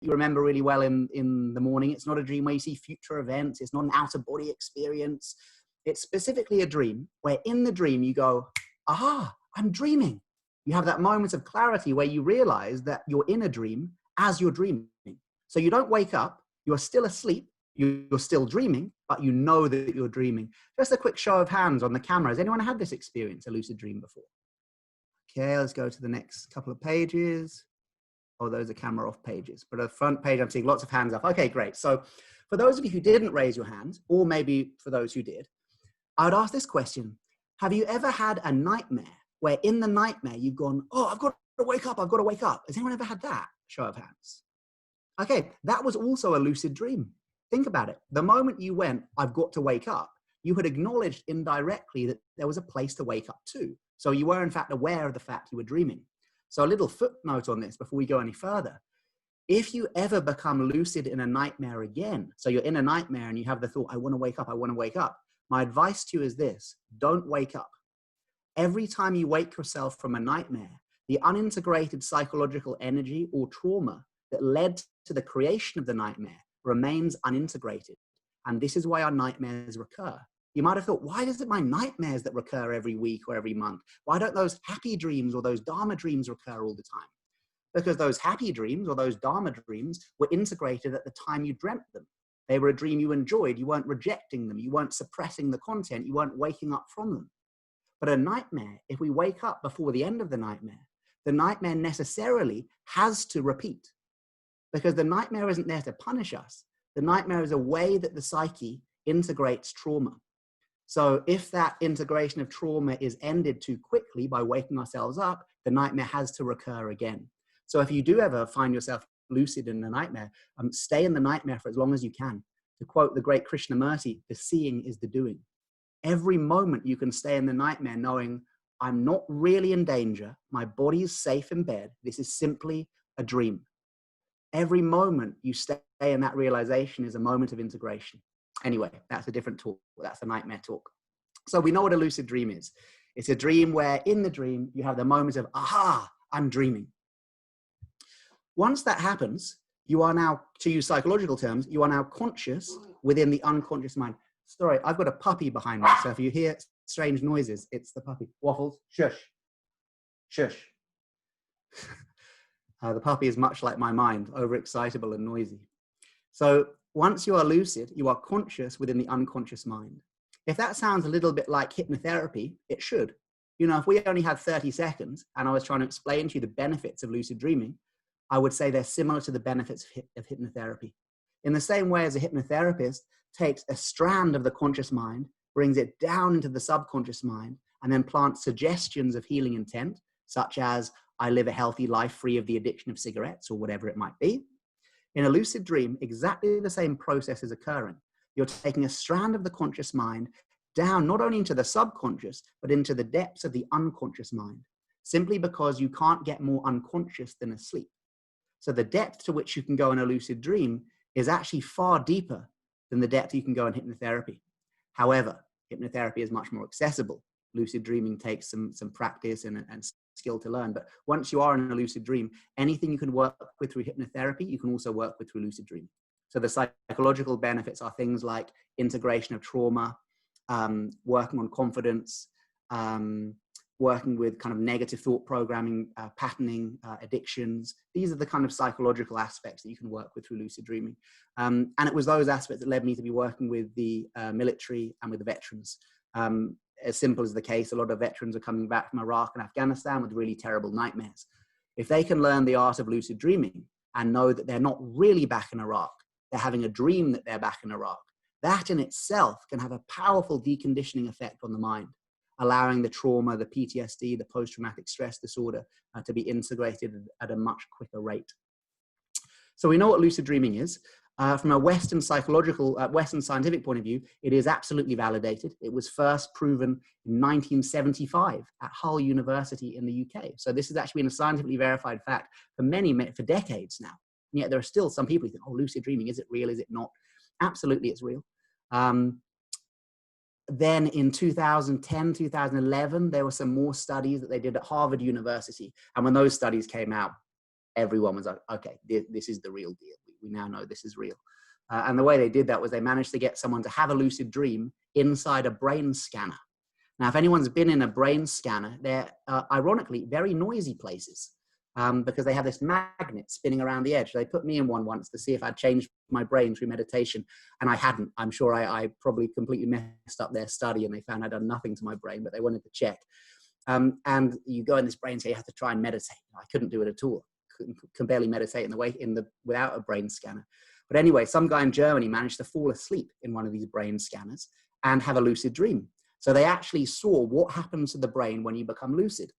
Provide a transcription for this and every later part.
you remember really well in the morning. It's not a dream where you see future events. It's not an outer body experience. It's specifically a dream where in the dream you go, aha, I'm dreaming. You have that moment of clarity where you realize that you're in a dream as you're dreaming. So you don't wake up, you're still asleep, you're still dreaming, but you know that you're dreaming. Just a quick show of hands on the camera. Has anyone had this experience, a lucid dream before? Okay, let's go to the next couple of pages. Oh, those are camera off pages. But at the front page, I'm seeing lots of hands up. Okay, great. So for those of you who didn't raise your hands, or maybe for those who did, I would ask this question. Have you ever had a nightmare where in the nightmare you've gone, oh, I've got to wake up, I've got to wake up? Has anyone ever had that? Show of hands. Okay, that was also a lucid dream. Think about it. The moment you went, I've got to wake up, you had acknowledged indirectly that there was a place to wake up to. So you were in fact aware of the fact you were dreaming. So a little footnote on this before we go any further. If you ever become lucid in a nightmare again, so you're in a nightmare and you have the thought, I want to wake up, I want to wake up. My advice to you is this, don't wake up. Every time you wake yourself from a nightmare, the unintegrated psychological energy or trauma that led to the creation of the nightmare remains unintegrated. And this is why our nightmares recur. You might have thought, why is it my nightmares that recur every week or every month? Why don't those happy dreams or those Dharma dreams recur all the time? Because those happy dreams or those Dharma dreams were integrated at the time you dreamt them. They were a dream you enjoyed. You weren't rejecting them. You weren't suppressing the content. You weren't waking up from them. But a nightmare, if we wake up before the end of the nightmare necessarily has to repeat. Because the nightmare isn't there to punish us. The nightmare is a way that the psyche integrates trauma. So if that integration of trauma is ended too quickly by waking ourselves up, the nightmare has to recur again. So if you do ever find yourself lucid in a nightmare, stay in the nightmare for as long as you can. To quote the great Krishnamurti, the seeing is the doing. Every moment you can stay in the nightmare knowing I'm not really in danger. My body is safe in bed. This is simply a dream. Every moment you stay in that realization is a moment of integration. Anyway, that's a different talk. That's a nightmare talk. So we know what a lucid dream is. It's a dream where in the dream, you have the moment of, aha, I'm dreaming. Once that happens, you are now, to use psychological terms, you are now conscious within the unconscious mind. Sorry, I've got a puppy behind me. So if you hear strange noises, it's the puppy. Waffles, shush, shush. The puppy is much like my mind, overexcitable and noisy. So once you are lucid, you are conscious within the unconscious mind. If that sounds a little bit like hypnotherapy, it should. You know, if we only had 30 seconds and I was trying to explain to you the benefits of lucid dreaming, I would say they're similar to the benefits of hypnotherapy. In the same way as a hypnotherapist takes a strand of the conscious mind, brings it down into the subconscious mind, and then plants suggestions of healing intent, such as, I live a healthy life free of the addiction of cigarettes or whatever it might be. In a lucid dream, exactly the same process is occurring. You're taking a strand of the conscious mind down not only into the subconscious, but into the depths of the unconscious mind, simply because you can't get more unconscious than asleep. So the depth to which you can go in a lucid dream is actually far deeper than the depth you can go in hypnotherapy. However, hypnotherapy is much more accessible. Lucid dreaming takes some practice and skill to learn. But once you are in a lucid dream, anything you can work with through hypnotherapy, you can also work with through lucid dreaming. So the psychological benefits are things like integration of trauma, working on confidence, working with kind of negative thought programming, patterning, addictions. These are the kind of psychological aspects that you can work with through lucid dreaming. And it was those aspects that led me to be working with the military and with the veterans. As simple as the case, a lot of veterans are coming back from Iraq and Afghanistan with really terrible nightmares. If they can learn the art of lucid dreaming and know that they're not really back in Iraq, they're having a dream that they're back in Iraq, that in itself can have a powerful deconditioning effect on the mind, allowing the trauma, the PTSD, the post-traumatic stress disorder to be integrated at a much quicker rate. So we know what lucid dreaming is. From a Western scientific point of view, it is absolutely validated. It was first proven in 1975 at Hull University in the UK. So this has actually been a scientifically verified fact for decades now. And yet there are still some people who think, oh, lucid dreaming, is it real? Is it not? Absolutely, it's real. Then in 2010, 2011, there were some more studies that they did at Harvard University. And when those studies came out, everyone was like, okay, this is the real deal. We now know this is real. And the way they did that was they managed to get someone to have a lucid dream inside a brain scanner. Now, if anyone's been in a brain scanner, they're ironically very noisy places because they have this magnet spinning around the edge. They put me in one once to see if I'd changed my brain through meditation, and I hadn't. I'm sure I probably completely messed up their study, and they found I'd done nothing to my brain, but they wanted to check. And you go in this brain, so you have to try and meditate. I couldn't do it at all. Can barely meditate without a brain scanner. But anyway, some guy in Germany managed to fall asleep in one of these brain scanners and have a lucid dream. So they actually saw what happens to the brain when you become lucid.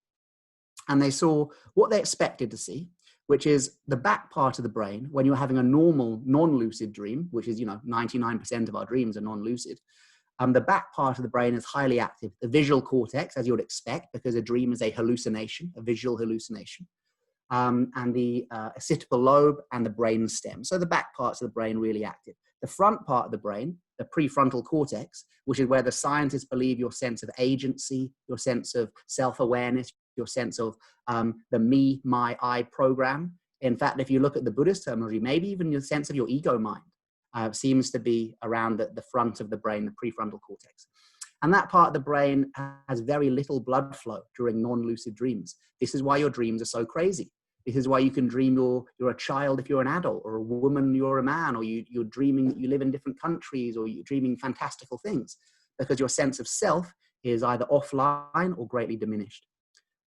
And they saw what they expected to see, which is the back part of the brain when you're having a normal non-lucid dream, which is, 99% of our dreams are non-lucid. The back part of the brain is highly active. The visual cortex, as you would expect, because a dream is a hallucination, a visual hallucination. And the occipital lobe and the brain stem. So the back parts of the brain really active. The front part of the brain, the prefrontal cortex, which is where the scientists believe your sense of agency, your sense of self-awareness, your sense of the me, my, I program. In fact, if you look at the Buddhist terminology, maybe even your sense of your ego mind seems to be around the front of the brain, the prefrontal cortex. And that part of the brain has very little blood flow during non-lucid dreams. This is why your dreams are so crazy. This is why you can dream you're a child if you're an adult, or a woman, you're a man, or you're dreaming that you live in different countries, or you're dreaming fantastical things, because your sense of self is either offline or greatly diminished.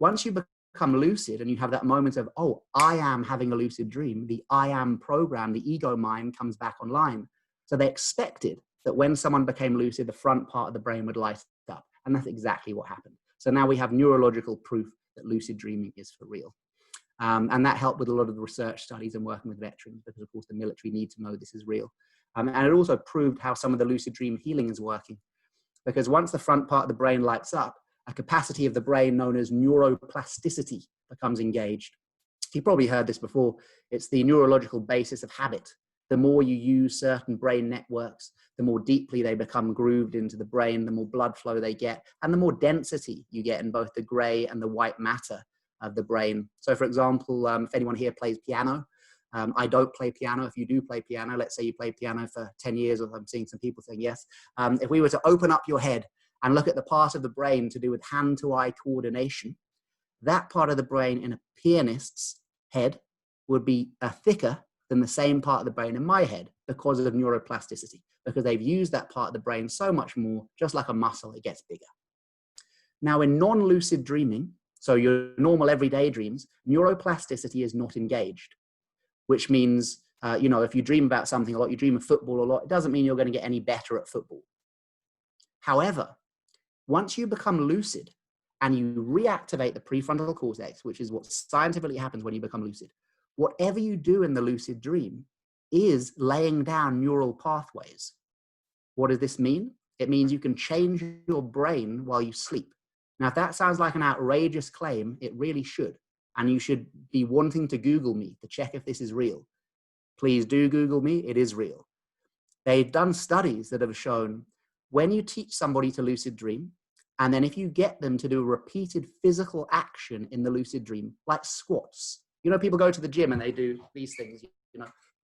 Once you become lucid and you have that moment of, oh, I am having a lucid dream, the I am program, the ego mind comes back online. So they expected that when someone became lucid, the front part of the brain would light up. And that's exactly what happened. So now we have neurological proof that lucid dreaming is for real. And that helped with a lot of the research studies and working with veterans, because of course the military need to know this is real. And it also proved how some of the lucid dream healing is working, because once the front part of the brain lights up, a capacity of the brain known as neuroplasticity becomes engaged. You've probably heard this before. It's the neurological basis of habit. The more you use certain brain networks, the more deeply they become grooved into the brain, the more blood flow they get, and the more density you get in both the gray and the white matter of the brain. So for example, if anyone here plays piano, I don't play piano. If you do play piano, let's say you play piano for 10 years, or I'm seeing some people saying yes. If we were to open up your head and look at the part of the brain to do with hand-to-eye coordination, that part of the brain in a pianist's head would be thicker than the same part of the brain in my head, because of neuroplasticity, because they've used that part of the brain so much more, just like a muscle, it gets bigger. Now in non-lucid dreaming, so your normal everyday dreams, neuroplasticity is not engaged, which means, if you dream about something a lot, you dream of football a lot, it doesn't mean you're going to get any better at football. However, once you become lucid and you reactivate the prefrontal cortex, which is what scientifically happens when you become lucid, whatever you do in the lucid dream is laying down neural pathways. What does this mean? It means you can change your brain while you sleep. Now, if that sounds like an outrageous claim, it really should. And you should be wanting to Google me to check if this is real. Please do Google me, it is real. They've done studies that have shown when you teach somebody to lucid dream, and then if you get them to do a repeated physical action in the lucid dream, like squats. People go to the gym and they do these things,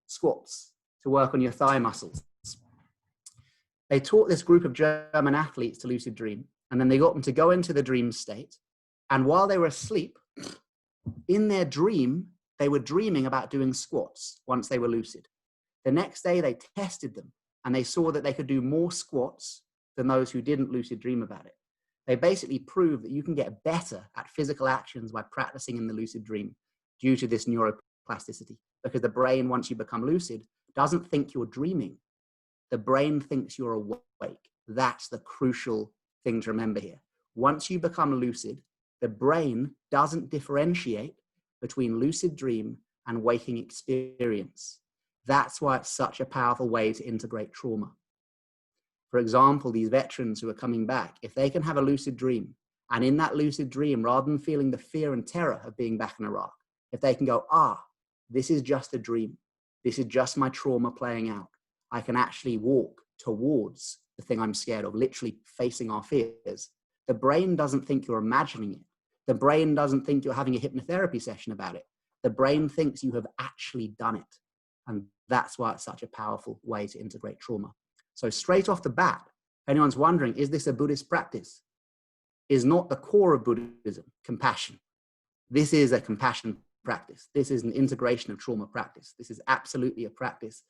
squats to work on your thigh muscles. They taught this group of German athletes to lucid dream, and then they got them to go into the dream state. And while they were asleep, in their dream, they were dreaming about doing squats once they were lucid. The next day, they tested them, and they saw that they could do more squats than those who didn't lucid dream about it. They basically proved that you can get better at physical actions by practicing in the lucid dream due to this neuroplasticity, because the brain, once you become lucid, doesn't think you're dreaming. The brain thinks you're awake. That's the crucial thing to remember here. Once you become lucid, the brain doesn't differentiate between lucid dream and waking experience. That's why it's such a powerful way to integrate trauma. For example, these veterans who are coming back, if they can have a lucid dream, and in that lucid dream, rather than feeling the fear and terror of being back in Iraq, if they can go, this is just a dream. This is just my trauma playing out. I can actually walk towards the thing I'm scared of, literally facing our fears. The brain doesn't think you're imagining it. The brain doesn't think you're having a hypnotherapy session about it. the brain thinks you have actually done it. And that's why it's such a powerful way to integrate trauma. So straight off the bat, if anyone's wondering, is this a Buddhist practice? Is not the core of Buddhism compassion. This is a compassion practice. This is an integration of trauma practice. This is absolutely a practice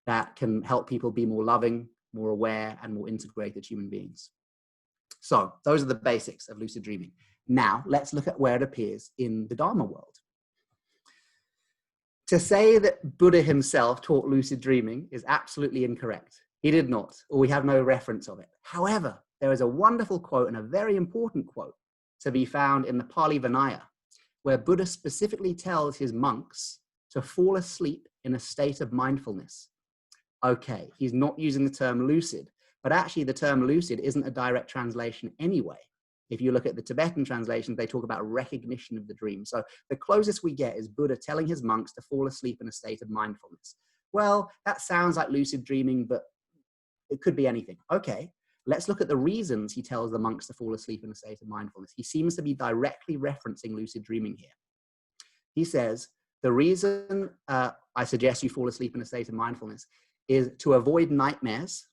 that can help people be more loving, more aware, and more integrated human beings. So those are the basics of lucid dreaming. Now let's look at where it appears in the Dharma world. To say that Buddha himself taught lucid dreaming is absolutely incorrect. He did not, or we have no reference of it. However, there is a wonderful quote and a very important quote to be found in the Pali Vinaya, where Buddha specifically tells his monks to fall asleep in a state of mindfulness. Okay, he's not using the term lucid, but actually the term lucid isn't a direct translation anyway. If you look at the Tibetan translations, they talk about recognition of the dream. So the closest we get is Buddha telling his monks to fall asleep in a state of mindfulness. Well, that sounds like lucid dreaming, but it could be anything. Okay, let's look at the reasons he tells the monks to fall asleep in a state of mindfulness. He seems to be directly referencing lucid dreaming here. He says, the reason I suggest you fall asleep in a state of mindfulness is to avoid nightmares,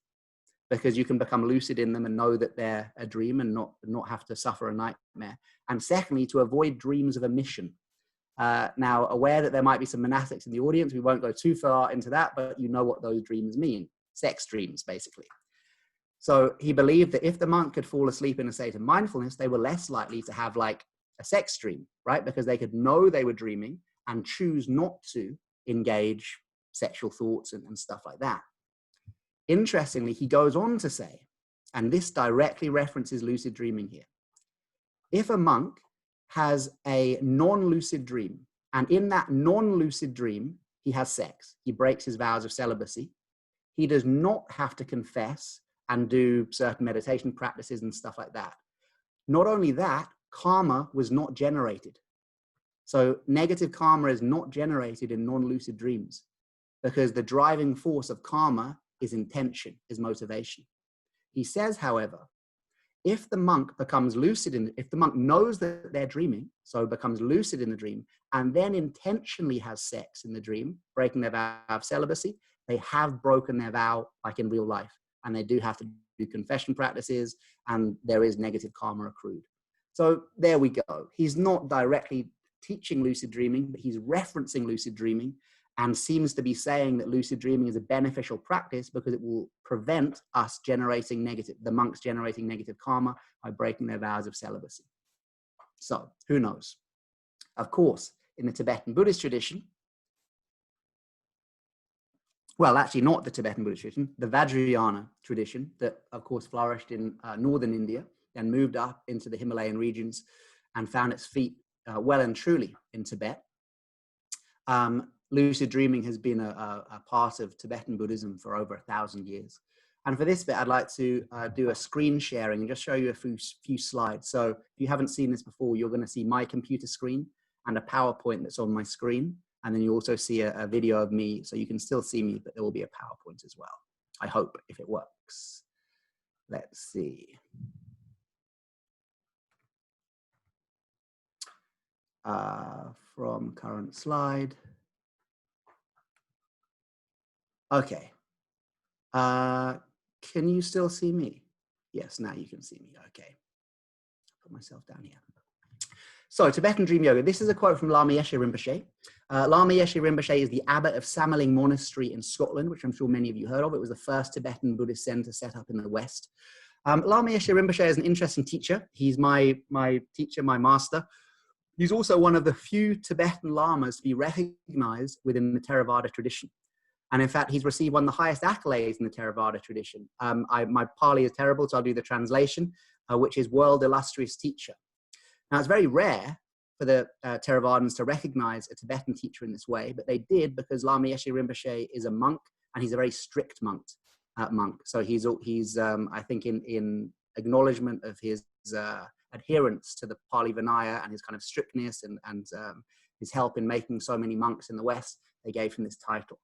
because you can become lucid in them and know that they're a dream and not have to suffer a nightmare. And secondly, to avoid dreams of omission. Now, aware that there might be some monastics in the audience, we won't go too far into that, but you know what those dreams mean. Sex dreams, basically. So he believed that if the monk could fall asleep in a state of mindfulness, they were less likely to have like a sex dream, right? Because they could know they were dreaming and choose not to engage sexual thoughts and stuff like that. Interestingly, he goes on to say, and this directly references lucid dreaming here, if a monk has a non-lucid dream, and in that non-lucid dream, he has sex, he breaks his vows of celibacy, he does not have to confess and do certain meditation practices and stuff like that. Not only that, karma was not generated. So negative karma is not generated in non-lucid dreams, because the driving force of karma is intention, is motivation. He says, however, if the monk becomes lucid, if the monk knows that they're dreaming, so becomes lucid in the dream, and then intentionally has sex in the dream, breaking their vow of celibacy, they have broken their vow like in real life. And they do have to do confession practices, and there is negative karma accrued. So there we go. He's not directly teaching lucid dreaming, but he's referencing lucid dreaming, and seems to be saying that lucid dreaming is a beneficial practice because it will prevent us generating the monks generating negative karma by breaking their vows of celibacy. So who knows? Of course, in the Tibetan Buddhist tradition, well, actually not the Tibetan Buddhist tradition, the Vajrayana tradition that of course flourished in northern India and moved up into the Himalayan regions and found its feet well and truly in Tibet. Lucid dreaming has been a part of Tibetan Buddhism for over 1,000 years. And for this bit, I'd like to do a screen sharing and just show you a few slides. So if you haven't seen this before, you're going to see my computer screen and a PowerPoint that's on my screen. And then you also see a video of me, so you can still see me, but there will be a PowerPoint as well. I hope, if it works. Let's see. From current slide. Okay. Can you still see me? Yes, now you can see me. Okay. Put myself down here. So Tibetan Dream Yoga. This is a quote from Lama Yeshe Rinpoche. Lama Yeshe Rinpoche is the abbot of Samaling Monastery in Scotland, which I'm sure many of you heard of. It was the first Tibetan Buddhist center set up in the West. Lama Yeshe Rinpoche is an interesting teacher. He's my teacher, my master. He's also one of the few Tibetan lamas to be recognized within the Theravada tradition. And in fact, he's received one of the highest accolades in the Theravada tradition. My Pali is terrible, so I'll do the translation, which is World Illustrious Teacher. Now, it's very rare for the Theravadins to recognize a Tibetan teacher in this way, but they did because Lama Yeshe Rinpoche is a monk, and he's a very strict monk. So he's I think, in acknowledgement of his adherence to the Pali Vinaya and his kind of strictness and his help in making so many monks in the West, they gave him this title.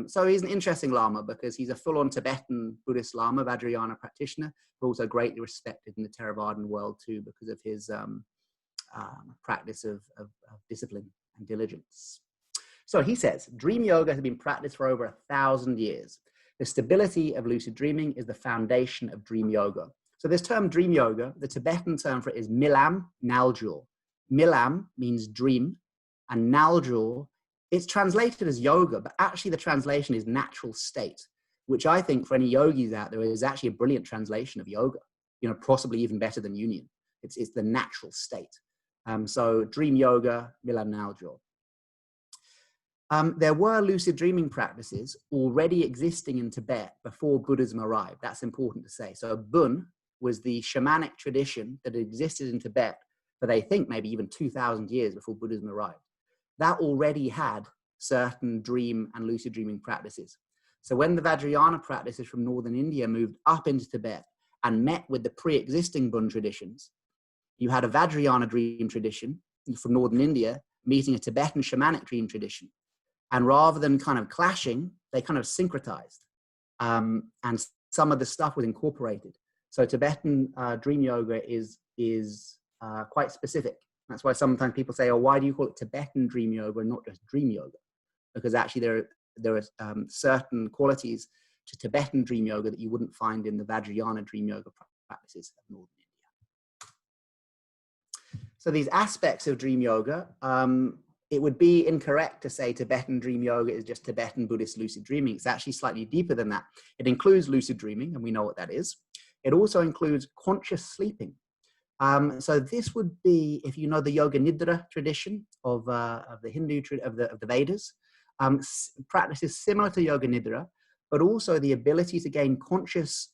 So he's an interesting Lama because he's a full-on Tibetan Buddhist Lama, Vajrayana practitioner, but also greatly respected in the Theravadan world too because of his practice of discipline and diligence. So he says, dream yoga has been practiced for over 1,000 years. The stability of lucid dreaming is the foundation of dream yoga. So this term dream yoga, the Tibetan term for it is milam naljul. Milam means dream, and naljul, it's translated as yoga, but actually the translation is natural state, which I think for any yogis out there is actually a brilliant translation of yoga, possibly even better than union. It's the natural state. So dream yoga, milam naljul. There were lucid dreaming practices already existing in Tibet before Buddhism arrived. That's important to say. So Bun was the shamanic tradition that existed in Tibet for, they think, maybe even 2,000 years before Buddhism arrived. That already had certain dream and lucid dreaming practices. So when the Vajrayana practices from northern India moved up into Tibet and met with the pre-existing Bun traditions, you had a Vajrayana dream tradition from northern India meeting a Tibetan shamanic dream tradition. And rather than kind of clashing, they kind of syncretized. And some of the stuff was incorporated. So Tibetan dream yoga is quite specific. That's why sometimes people say, oh, why do you call it Tibetan dream yoga and not just dream yoga? Because actually there are certain qualities to Tibetan dream yoga that you wouldn't find in the Vajrayana dream yoga practices of northern India. So these aspects of dream yoga, it would be incorrect to say Tibetan dream yoga is just Tibetan Buddhist lucid dreaming. It's actually slightly deeper than that. It includes lucid dreaming, and we know what that is. It also includes conscious sleeping. So this would be, if you know the Yoga Nidra tradition of the Hindu, of the Vedas, practices similar to Yoga Nidra, but also the ability to gain conscious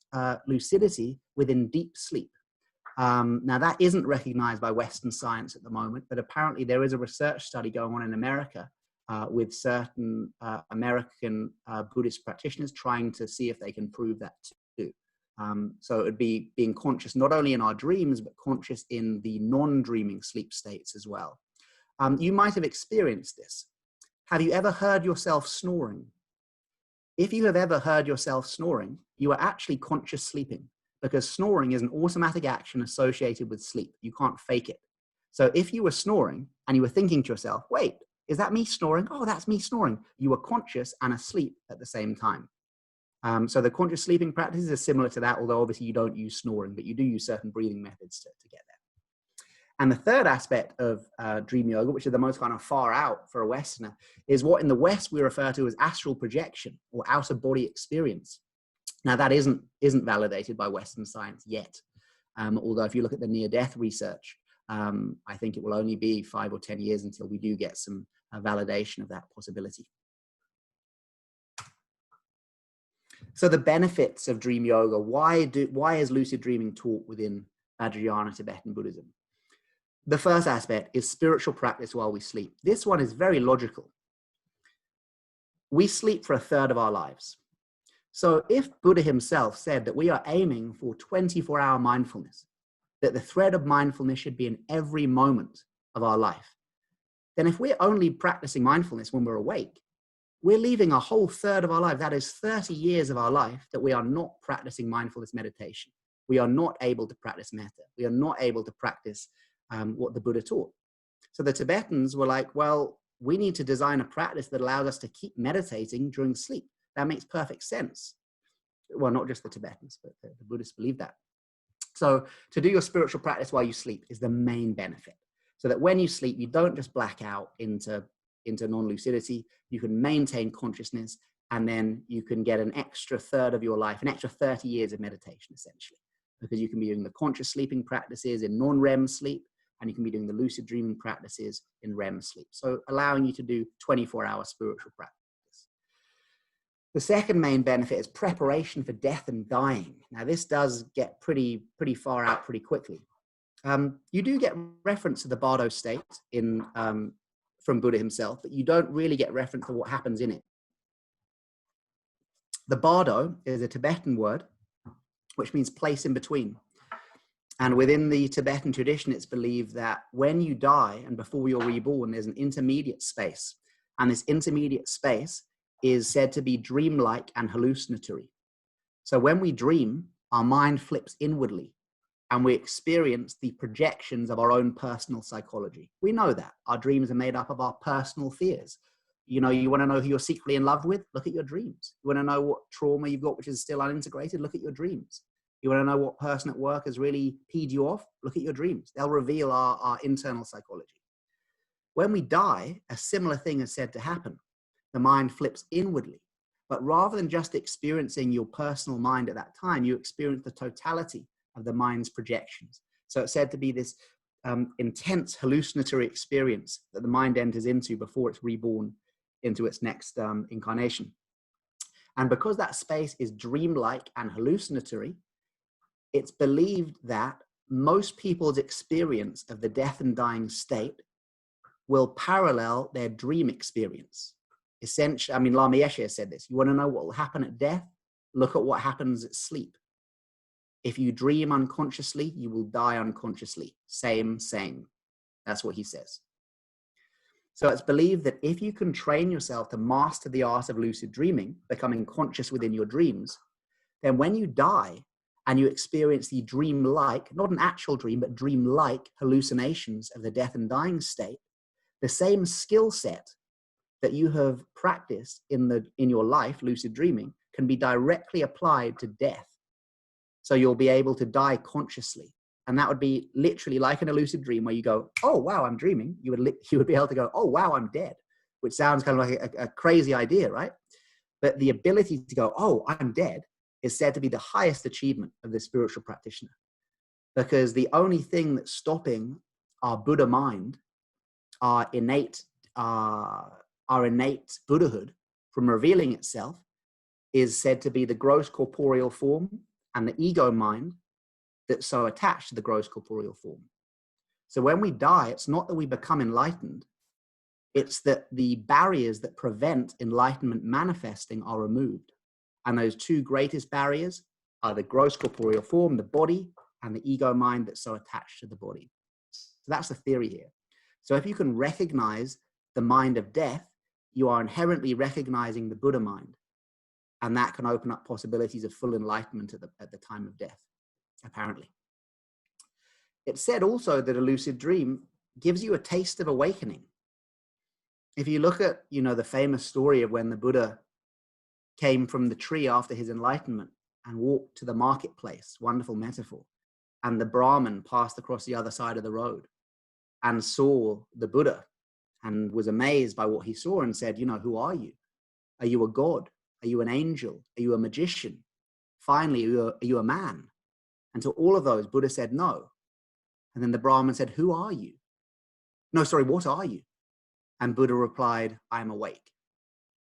lucidity within deep sleep. Now that isn't recognized by Western science at the moment, but apparently there is a research study going on in America with certain American Buddhist practitioners trying to see if they can prove that too. So it would be being conscious not only in our dreams, but conscious in the non-dreaming sleep states as well. You might have experienced this. Have you ever heard yourself snoring? If you have ever heard yourself snoring, you are actually conscious sleeping, because snoring is an automatic action associated with sleep. You can't fake it. So if you were snoring and you were thinking to yourself, wait, is that me snoring? Oh, that's me snoring. You were conscious and asleep at the same time. So the conscious sleeping practices are similar to that, although obviously you don't use snoring, but you do use certain breathing methods to get there. And the third aspect of dream yoga, which is the most kind of far out for a Westerner, is what in the West we refer to as astral projection or out-of-body experience. Now that isn't validated by Western science yet. Although if you look at the near-death research, I think it will only be 5 or 10 years until we do get some validation of that possibility. So the benefits of dream yoga, why is lucid dreaming taught within Vajrayana Tibetan Buddhism? The first aspect is spiritual practice while we sleep. This one is very logical. We sleep for a third of our lives. So if Buddha himself said that we are aiming for 24-hour mindfulness, that the thread of mindfulness should be in every moment of our life, then if we're only practicing mindfulness when we're awake, we're leaving a whole third of our life. That is 30 years of our life that we are not practicing mindfulness meditation. We are not able to practice metta. We are not able to practice what the Buddha taught. So the Tibetans were like, well, we need to design a practice that allows us to keep meditating during sleep. That makes perfect sense. Well, not just the Tibetans, but the Buddhists believe that. So to do your spiritual practice while you sleep is the main benefit. So that when you sleep, you don't just black out into non-lucidity, you can maintain consciousness, and then you can get an extra third of your life, an extra 30 years of meditation, essentially. Because you can be doing the conscious sleeping practices in non-REM sleep, and you can be doing the lucid dreaming practices in REM sleep. So allowing you to do 24-hour spiritual practice. The second main benefit is preparation for death and dying. Now this does get pretty far out pretty quickly. You do get reference to the bardo state from Buddha himself, but you don't really get reference to what happens in it. The bardo is a Tibetan word, which means place in between. And within the Tibetan tradition, it's believed that when you die and before you're reborn, there's an intermediate space. And this intermediate space is said to be dreamlike and hallucinatory. So when we dream, our mind flips inwardly. and we experience the projections of our own personal psychology. We know that. Our dreams are made up of our personal fears. You know, you want to know who you're secretly in love with? Look at your dreams. You want to know what trauma you've got which is still unintegrated? Look at your dreams. You want to know what person at work has really peed you off? Look at your dreams. They'll reveal our internal psychology. When we die, a similar thing is said to happen. The mind flips inwardly. But rather than just experiencing your personal mind at that time, you experience the totality of the mind's projections. So it's said to be this intense hallucinatory experience that the mind enters into before it's reborn into its next incarnation. And because that space is dreamlike and hallucinatory, it's believed that most people's experience of the death and dying state will parallel their dream experience. Essentially, I mean, Lama Yeshe said this. You want to know what will happen at death? Look at what happens at sleep. If you dream unconsciously, you will die unconsciously. Same. That's what he says. So it's believed that if you can train yourself to master the art of lucid dreaming, becoming conscious within your dreams, then when you die and you experience the dream-like, not an actual dream, but dream-like hallucinations of the death and dying state, the same skill set that you have practiced in your life, lucid dreaming, can be directly applied to death. So you'll be able to die consciously. And that would be literally like in a lucid dream where you go, oh, wow, I'm dreaming. You would be able to go, oh, wow, I'm dead, which sounds kind of like a crazy idea, right? But the ability to go, oh, I'm dead, is said to be the highest achievement of the spiritual practitioner. Because the only thing that's stopping our Buddha mind, our innate Buddhahood from revealing itself, is said to be the gross corporeal form and the ego mind that's so attached to the gross corporeal form. So when we die, it's not that we become enlightened, it's that the barriers that prevent enlightenment manifesting are removed. And those two greatest barriers are the gross corporeal form, the body, and the ego mind that's so attached to the body. So that's the theory here. So if you can recognize the mind of death, you are inherently recognizing the Buddha mind. And that can open up possibilities of full enlightenment at the time of death, apparently. It's said also that a lucid dream gives you a taste of awakening. If you look at, the famous story of when the Buddha came from the tree after his enlightenment and walked to the marketplace, wonderful metaphor, and the Brahmin passed across the other side of the road and saw the Buddha and was amazed by what he saw and said, who are you? Are you a god? Are you an angel? Are you a magician? Finally, are you a man? And to all of those, Buddha said no. And then the Brahmin said, who are you? No, sorry, what are you? And Buddha replied, I'm awake.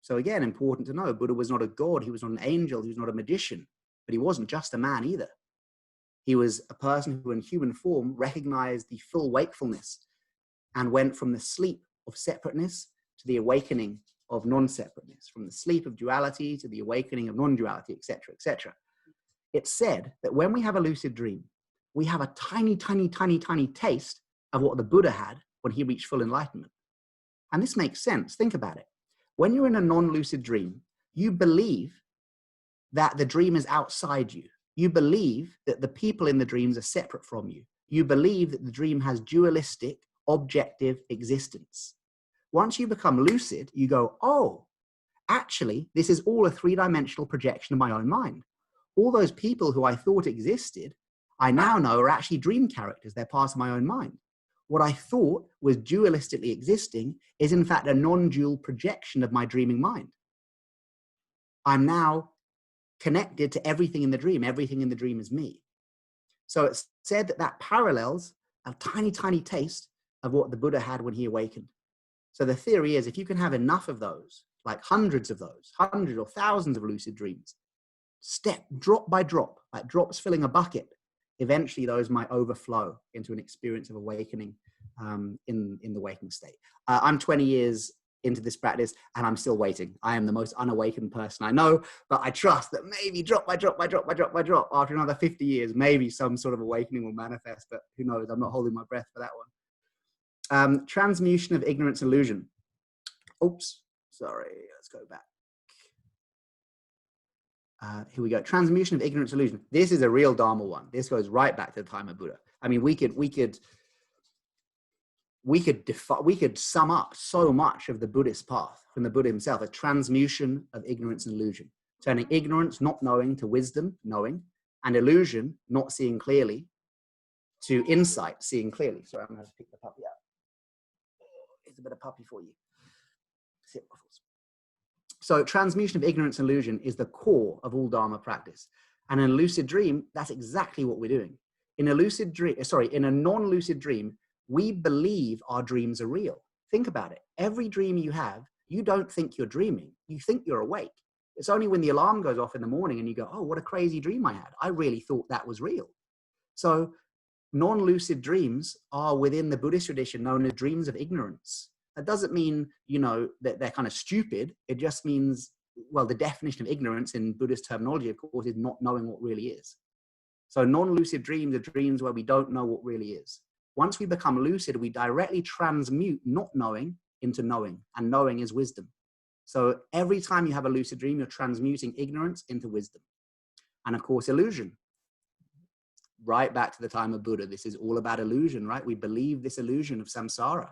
So again, important to know, Buddha was not a god, he was not an angel, he was not a magician, but he wasn't just a man either. He was a person who in human form recognized the full wakefulness and went from the sleep of separateness to the awakening of non-separateness, from the sleep of duality to the awakening of non-duality, etc., etc. It's said that when we have a lucid dream, we have a tiny, tiny, tiny, tiny taste of what the Buddha had when he reached full enlightenment. And this makes sense. Think about it. When you're in a non-lucid dream, you believe that the dream is outside you. You believe that the people in the dreams are separate from you. You believe that the dream has dualistic, objective existence. Once you become lucid, you go, oh, actually, this is all a three-dimensional projection of my own mind. All those people who I thought existed, I now know are actually dream characters. They're part of my own mind. What I thought was dualistically existing is in fact a non-dual projection of my dreaming mind. I'm now connected to everything in the dream. Everything in the dream is me. So it's said that parallels a tiny, tiny taste of what the Buddha had when he awakened. So the theory is if you can have enough of those, like hundreds of those, hundreds or thousands of lucid dreams, drop by drop, like drops filling a bucket, eventually those might overflow into an experience of awakening in the waking state. I'm 20 years into this practice and I'm still waiting. I am the most unawakened person I know, but I trust that maybe drop by drop by drop by drop by drop, after another 50 years, maybe some sort of awakening will manifest, but who knows? I'm not holding my breath for that one. Transmutation of ignorance illusion. Oops, sorry, let's go back. Here we go. Transmutation of ignorance illusion. This is a real Dharma one. This goes right back to the time of Buddha. I mean, we could sum up so much of the Buddhist path from the Buddha himself, a transmutation of ignorance and illusion, turning ignorance, not knowing, to wisdom, knowing, and illusion, not seeing clearly, to insight, seeing clearly. Sorry, I'm going to pick the puppy up. Here's a bit of puppy for you. Sit, Waffles. So transmutation of ignorance and illusion is the core of all Dharma practice. And in a lucid dream, that's exactly what we're doing. In a lucid dream, in a non-lucid dream, we believe our dreams are real. Think about it. Every dream you have, you don't think you're dreaming. You think you're awake. It's only when the alarm goes off in the morning and you go, oh, what a crazy dream I had. I really thought that was real. So non-lucid dreams are within the Buddhist tradition known as dreams of ignorance. That doesn't mean, you know, that they're kind of stupid. It just means, well, the definition of ignorance in Buddhist terminology, of course, is not knowing what really is. So non-lucid dreams are dreams where we don't know what really is. Once we become lucid, we directly transmute not knowing into knowing, and knowing is wisdom. So every time you have a lucid dream, you're transmuting ignorance into wisdom. And of course, illusion. Right back to the time of Buddha, this is all about illusion, right? We believe this illusion of samsara.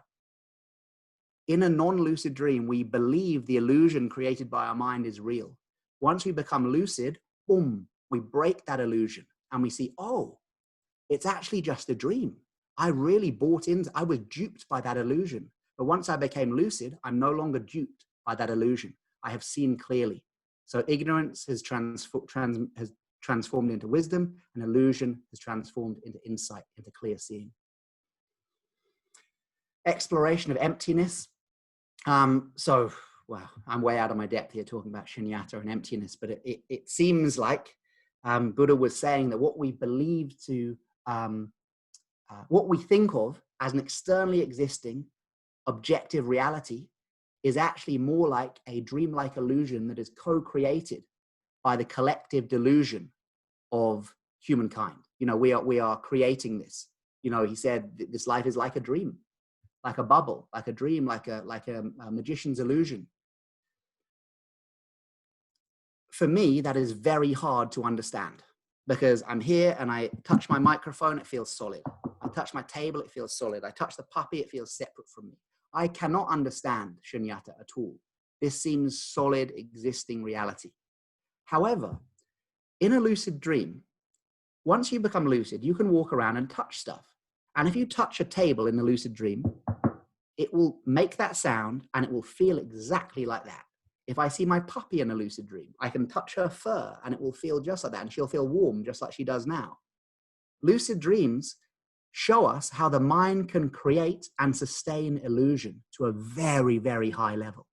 In a non-lucid dream, we believe the illusion created by our mind is real. Once we become lucid, boom, we break that illusion and we see, oh, it's actually just a dream. I really bought into, I was duped by that illusion. But once I became lucid, I'm no longer duped by that illusion. I have seen clearly. So ignorance has transformed into wisdom, and illusion has transformed into insight, into clear seeing. Exploration of emptiness. Well, I'm way out of my depth here talking about shunyata and emptiness, but it seems like Buddha was saying that what we believe to, what we think of as an externally existing objective reality is actually more like a dreamlike illusion that is co-created by the collective delusion of humankind. You know, we are creating this. You know, he said this life is like a dream, like a bubble, like a dream, like a magician's illusion. For me, that is very hard to understand because I'm here and I touch my microphone, it feels solid. I touch my table, it feels solid. I touch the puppy, it feels separate from me. I cannot understand shunyata at all. This seems solid, existing reality. However, in a lucid dream, once you become lucid, you can walk around and touch stuff. And if you touch a table in the lucid dream, it will make that sound and it will feel exactly like that. If I see my puppy in a lucid dream, I can touch her fur and it will feel just like that. And she'll feel warm just like she does now. Lucid dreams show us how the mind can create and sustain illusion to a very, very high level.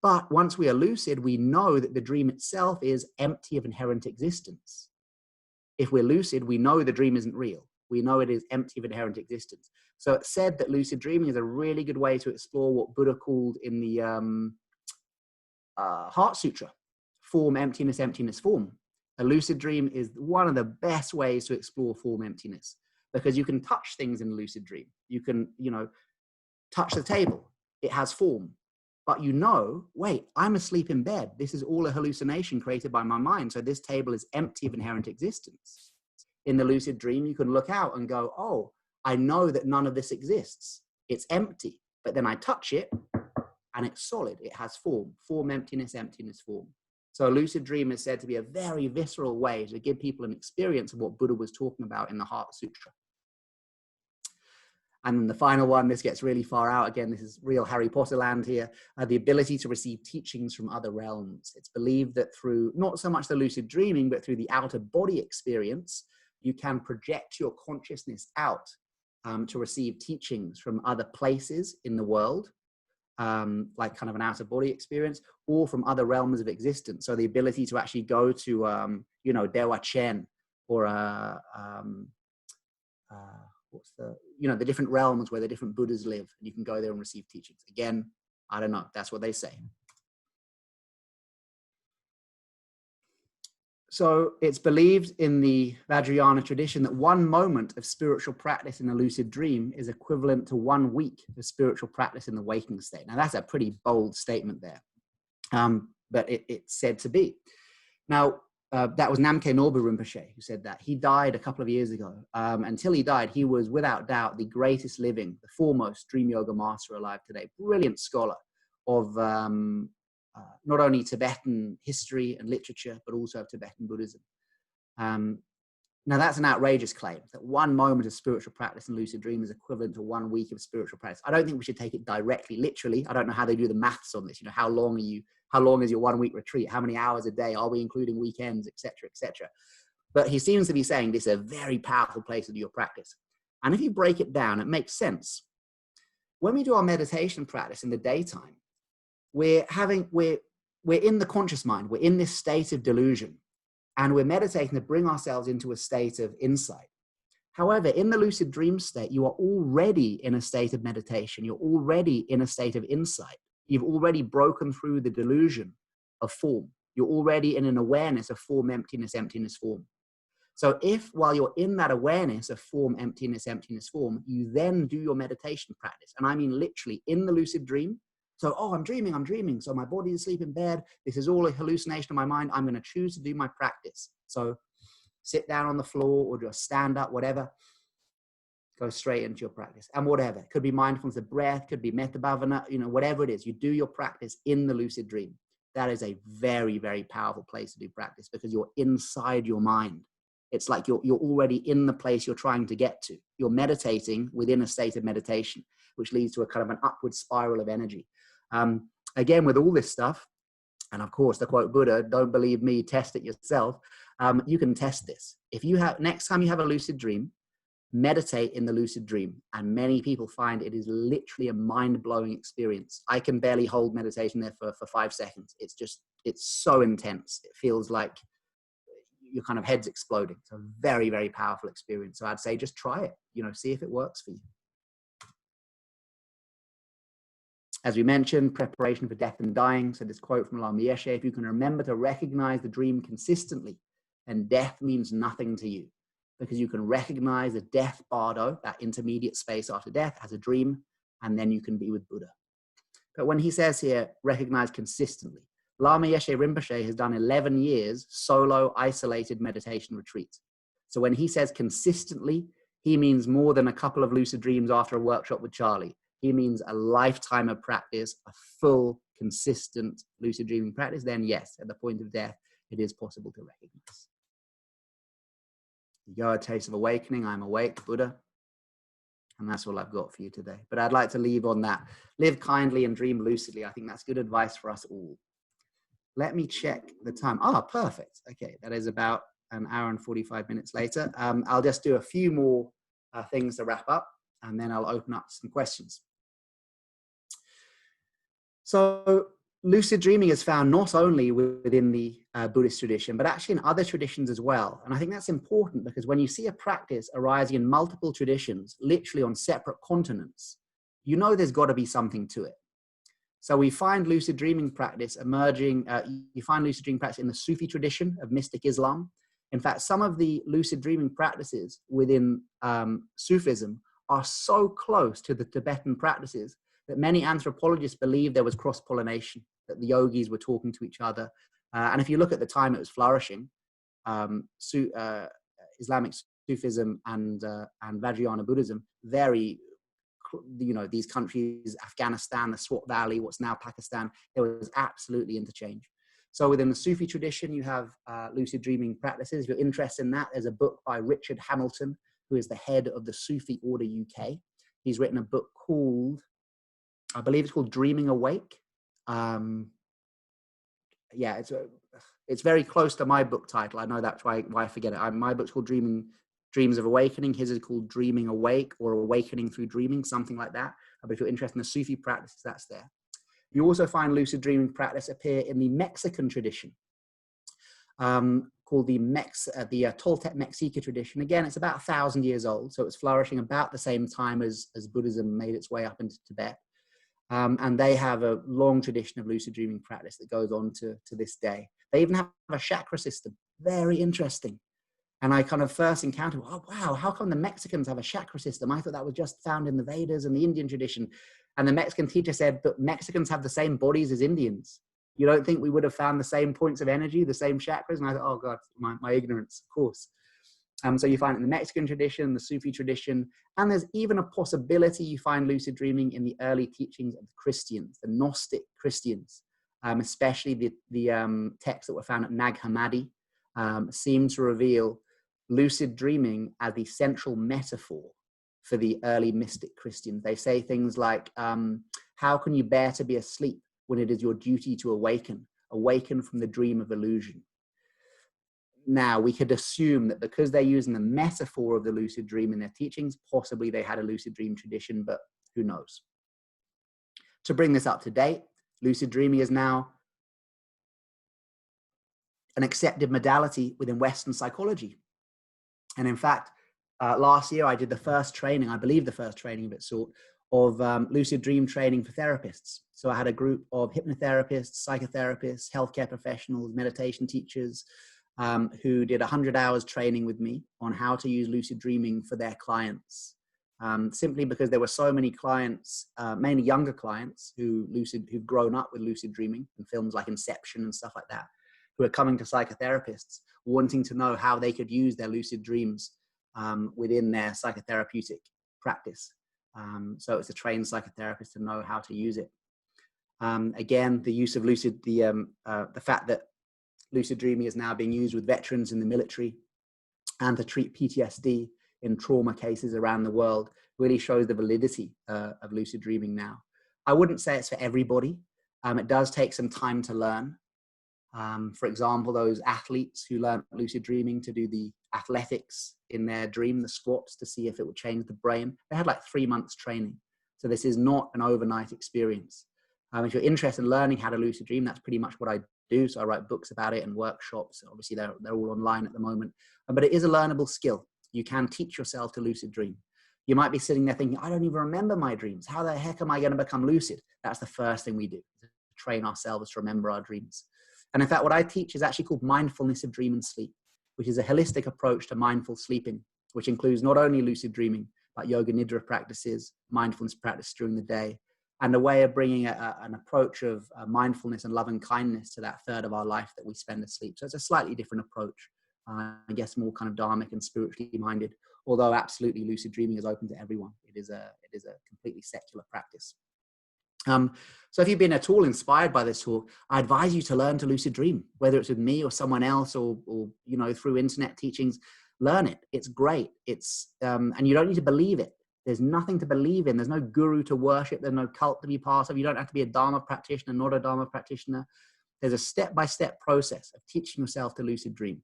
But once we are lucid, we know that the dream itself is empty of inherent existence. If we're lucid, we know the dream isn't real. We know it is empty of inherent existence. So it's said that lucid dreaming is a really good way to explore what Buddha called in the Heart Sutra, form, emptiness, emptiness, form. A lucid dream is one of the best ways to explore form emptiness because you can touch things in a lucid dream. You can, you know, touch the table. It has form. But you know, wait, I'm asleep in bed. This is all a hallucination created by my mind. So this table is empty of inherent existence. In the lucid dream, you can look out and go, oh, I know that none of this exists. It's empty. But then I touch it and it's solid. It has form. Form, emptiness, emptiness, form. So a lucid dream is said to be a very visceral way to give people an experience of what Buddha was talking about in the Heart Sutra. And then the final one, this gets really far out. Again, this is real Harry Potter land here. The ability to receive teachings from other realms. It's believed that through not so much the lucid dreaming, but through the outer body experience, you can project your consciousness out to receive teachings from other places in the world, like kind of an outer body experience, or from other realms of existence. So the ability to actually go to, you know, Dewa Chen or what's the, you know, the different realms where the different Buddhas live, and you can go there and receive teachings. Again, I don't know, that's what they say. So it's believed in the Vajrayana tradition that one moment of spiritual practice in a lucid dream is equivalent to 1 week of spiritual practice in the waking state. Now that's a pretty bold statement there, but it's said to be. Now, that was Namkhe Norbu Rinpoche who said that. He died a couple of years ago. Until he died, he was without doubt the greatest living, the foremost dream yoga master alive today. Brilliant scholar of not only Tibetan history and literature, but also of Tibetan Buddhism. Now, that's an outrageous claim, that one moment of spiritual practice in lucid dream is equivalent to 1 week of spiritual practice. I don't think we should take it directly, literally. I don't know how they do the maths on this. You know, how long is your 1 week retreat? How many hours a day? Are we including weekends, et cetera, et cetera? But he seems to be saying this is a very powerful place to do your practice. And if you break it down, it makes sense. When we do our meditation practice in the daytime, we're in the conscious mind. We're in this state of delusion. And we're meditating to bring ourselves into a state of insight. However, in the lucid dream state, you are already in a state of meditation. You're already in a state of insight. You've already broken through the delusion of form. You're already in an awareness of form, emptiness, emptiness, form. So if while you're in that awareness of form, emptiness, emptiness, form, you then do your meditation practice, and I mean literally in the lucid dream. So, oh, I'm dreaming. So my body is asleep in bed. This is all a hallucination of my mind. I'm going to choose to do my practice. So sit down on the floor or just stand up, whatever. Go straight into your practice. And whatever. It could be mindfulness of breath, could be metta bhavana, you know, whatever it is. You do your practice in the lucid dream. That is a very, very powerful place to do practice because you're inside your mind. It's like you're already in the place you're trying to get to. You're meditating within a state of meditation, which leads to a kind of an upward spiral of energy. Again, with all this stuff, and of course, the quote Buddha, don't believe me, test it yourself. You can test this. If you have, next time you have a lucid dream, meditate in the lucid dream. And many people find it is literally a mind-blowing experience. I can barely hold meditation there for 5 seconds. It's so intense. It feels like your kind of head's exploding. It's a very, very powerful experience. So I'd say just try it, you know, see if it works for you. As we mentioned, preparation for death and dying. So this quote from Lama Yeshe, if you can remember to recognize the dream consistently, then death means nothing to you because you can recognize the death bardo, that intermediate space after death, as a dream, and then you can be with Buddha. But when he says here, recognize consistently, Lama Yeshe Rinpoche has done 11 years solo isolated meditation retreats. So when he says consistently, he means more than a couple of lucid dreams after a workshop with Charlie. He means a lifetime of practice, a full, consistent lucid dreaming practice. Then yes, at the point of death, it is possible to recognize. You go, a taste of awakening, I'm awake, Buddha. And that's all I've got for you today. But I'd like to leave on that. Live kindly and dream lucidly. I think that's good advice for us all. Let me check the time. Ah, perfect. Okay, that is about an hour and 45 minutes later. I'll just do a few more things to wrap up, and then I'll open up some questions. So lucid dreaming is found not only within the Buddhist tradition, but actually in other traditions as well. And I think that's important because when you see a practice arising in multiple traditions, literally on separate continents, you know there's got to be something to it. So we find lucid dreaming practice emerging, you find lucid dreaming practice in the Sufi tradition of mystic Islam. In fact, some of the lucid dreaming practices within Sufism are so close to the Tibetan practices that many anthropologists believe there was cross-pollination, that the yogis were talking to each other. And if you look at the time it was flourishing, Islamic Sufism and Vajrayana Buddhism, very, you know, these countries, Afghanistan, the Swat Valley, what's now Pakistan, there was absolutely interchange. So within the Sufi tradition, you have lucid dreaming practices. If you're interested in that, there's a book by Richard Hamilton, who is the head of the Sufi Order UK. He's written a book called, I believe it's called Dreaming Awake. Yeah, it's very close to my book title. I know that's why I forget it. My book's called Dreams of Awakening. His is called Dreaming Awake or Awakening Through Dreaming, something like that. But if you're interested in the Sufi practices, that's there. You also find lucid dreaming practice appear in the Mexican tradition, called the Toltec Mexica tradition. Again, it's about 1,000 years old, so it's flourishing about the same time as Buddhism made its way up into Tibet. And they have a long tradition of lucid dreaming practice that goes on to this day. They even have a chakra system. Very interesting. And I kind of first encountered, oh, wow, how come the Mexicans have a chakra system? I thought that was just found in the Vedas and the Indian tradition. And the Mexican teacher said, but Mexicans have the same bodies as Indians. You don't think we would have found the same points of energy, the same chakras? And I thought, oh God, my ignorance, of course. So you find it in the Mexican tradition, the Sufi tradition, and there's even a possibility you find lucid dreaming in the early teachings of the Christians, the Gnostic Christians, especially the texts that were found at Nag Hammadi seem to reveal lucid dreaming as the central metaphor for the early mystic Christians. They say things like, how can you bear to be asleep when it is your duty to awaken from the dream of illusion? Now, we could assume that because they're using the metaphor of the lucid dream in their teachings, possibly they had a lucid dream tradition, but who knows? To bring this up to date, lucid dreaming is now an accepted modality within Western psychology. And in fact, last year I did the first training, I believe the first training of its sort, of lucid dream training for therapists. So I had a group of hypnotherapists, psychotherapists, healthcare professionals, meditation teachers, who did 100 hours training with me on how to use lucid dreaming for their clients. Simply because there were so many clients, mainly younger clients who've grown up with lucid dreaming and films like Inception and stuff like that, who are coming to psychotherapists wanting to know how they could use their lucid dreams within their psychotherapeutic practice. So it's a trained psychotherapist to know how to use it. Again, the use of lucid, the fact that lucid dreaming is now being used with veterans in the military and to treat PTSD in trauma cases around the world really shows the validity of lucid dreaming now. I wouldn't say it's for everybody. It does take some time to learn. For example, those athletes who learned lucid dreaming to do the athletics in their dream, the squats, to see if it would change the brain, they had like 3 months training. So this is not an overnight experience. If you're interested in learning how to lucid dream, that's pretty much what I do. So I write books about it and workshops. Obviously, they're all online at the moment. But it is a learnable skill. You can teach yourself to lucid dream. You might be sitting there thinking, I don't even remember my dreams. How the heck am I going to become lucid? That's the first thing we do, train ourselves to remember our dreams. And in fact, what I teach is actually called Mindfulness of Dream Sleep, which is a holistic approach to mindful sleeping, which includes not only lucid dreaming, but yoga nidra practices, mindfulness practice during the day, and a way of bringing an approach of mindfulness and love and kindness to that third of our life that we spend asleep. So it's a slightly different approach, I guess more kind of dharmic and spiritually minded, although absolutely lucid dreaming is open to everyone. It is a completely secular practice. So if you've been at all inspired by this talk, I advise you to learn to lucid dream, whether it's with me or someone else or you know, through internet teachings. Learn it. It's great. It's and you don't need to believe it. There's nothing to believe in. There's no guru to worship. There's no cult to be part of. You don't have to be a Dharma practitioner, not a Dharma practitioner. There's a step-by-step process of teaching yourself to lucid dream.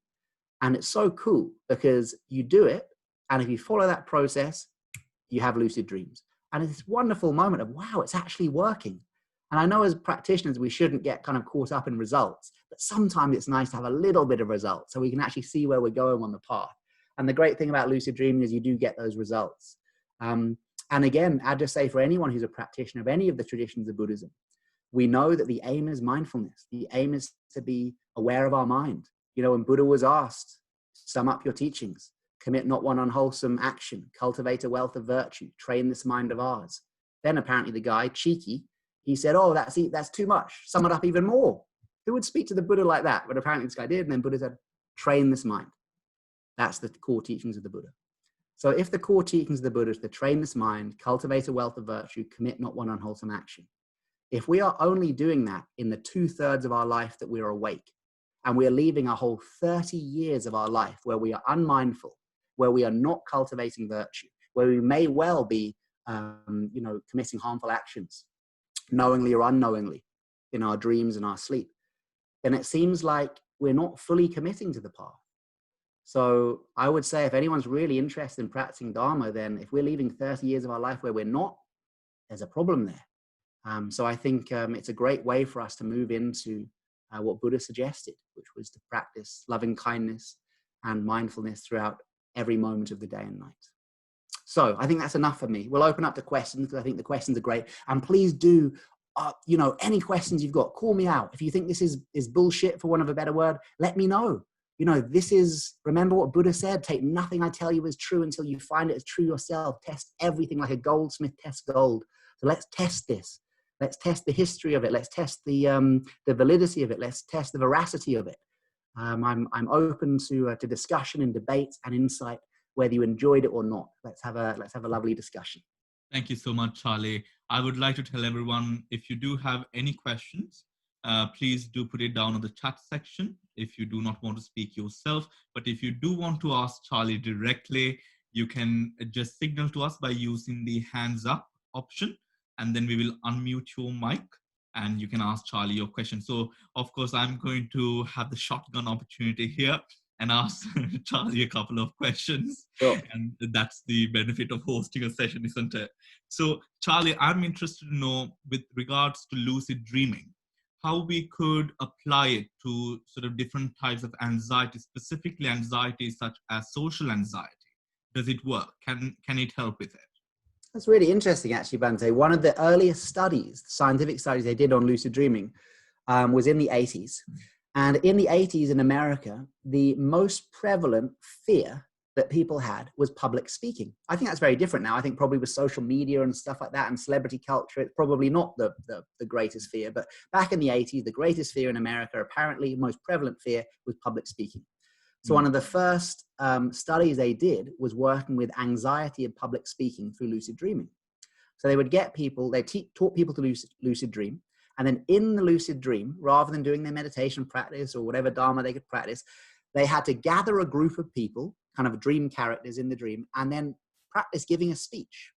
And it's so cool because you do it, and if you follow that process, you have lucid dreams. And it's this wonderful moment of, wow, it's actually working. And I know as practitioners, we shouldn't get kind of caught up in results, but sometimes it's nice to have a little bit of results so we can actually see where we're going on the path. And the great thing about lucid dreaming is you do get those results. And again, I'd just say for anyone who's a practitioner of any of the traditions of Buddhism, we know that the aim is mindfulness. The aim is to be aware of our mind. You know, when Buddha was asked, sum up your teachings, commit not one unwholesome action, cultivate a wealth of virtue, train this mind of ours. Then apparently the guy, cheeky, he said, oh, that's too much. Sum it up even more. Who would speak to the Buddha like that? But apparently this guy did. And then Buddha said, train this mind. That's the core teachings of the Buddha. So if the core teachings of the Buddha is to train this mind, cultivate a wealth of virtue, commit not one unwholesome action. If we are only doing that in the 2/3 of our life that we are awake, and we are leaving a whole 30 years of our life where we are unmindful, where we are not cultivating virtue, where we may well be, committing harmful actions, knowingly or unknowingly, in our dreams and our sleep, then it seems like we're not fully committing to the path. So I would say if anyone's really interested in practicing Dharma, then if we're leaving 30 years of our life where we're not, there's a problem there. So I think it's a great way for us to move into what Buddha suggested, which was to practice loving kindness and mindfulness throughout every moment of the day and night. So I think that's enough for me. We'll open up to questions because I think the questions are great. And please do, any questions you've got, call me out. If you think this is bullshit, for want of a better word, let me know. You know, remember what Buddha said, take nothing I tell you as true until you find it as true yourself. Test everything like a goldsmith tests gold. So let's test this. Let's test the history of it. Let's test the validity of it. Let's test the veracity of it. I'm open to discussion and debate and insight, whether you enjoyed it or not. Let's have a lovely discussion. Thank you so much, Charlie. I would like to tell everyone, if you do have any questions, please do put it down in the chat section if you do not want to speak yourself. But if you do want to ask Charlie directly, you can just signal to us by using the hands up option, and then we will unmute your mic and you can ask Charlie your question. So of course, I'm going to have the shotgun opportunity here and ask Charlie a couple of questions. Sure. And that's the benefit of hosting a session, isn't it? So Charlie, I'm interested to know, with regards to lucid dreaming, how we could apply it to sort of different types of anxiety, specifically anxiety such as social anxiety. Does it work? Can it help with it? That's really interesting, actually, Bante. One of the earliest studies, scientific studies they did on lucid dreaming, was in the 80s. And in the 80s in America, the most prevalent fear that people had was public speaking. I think that's very different now. I think probably with social media and stuff like that and celebrity culture, it's probably not the greatest fear. But back in the 80s, the greatest fear in America, apparently most prevalent fear, was public speaking. So one of the first studies they did was working with anxiety of public speaking through lucid dreaming. So they would get people, they taught people to lucid dream. And then in the lucid dream, rather than doing their meditation practice or whatever Dharma they could practice, they had to gather a group of people, kind of dream characters in the dream, and then practice giving a speech.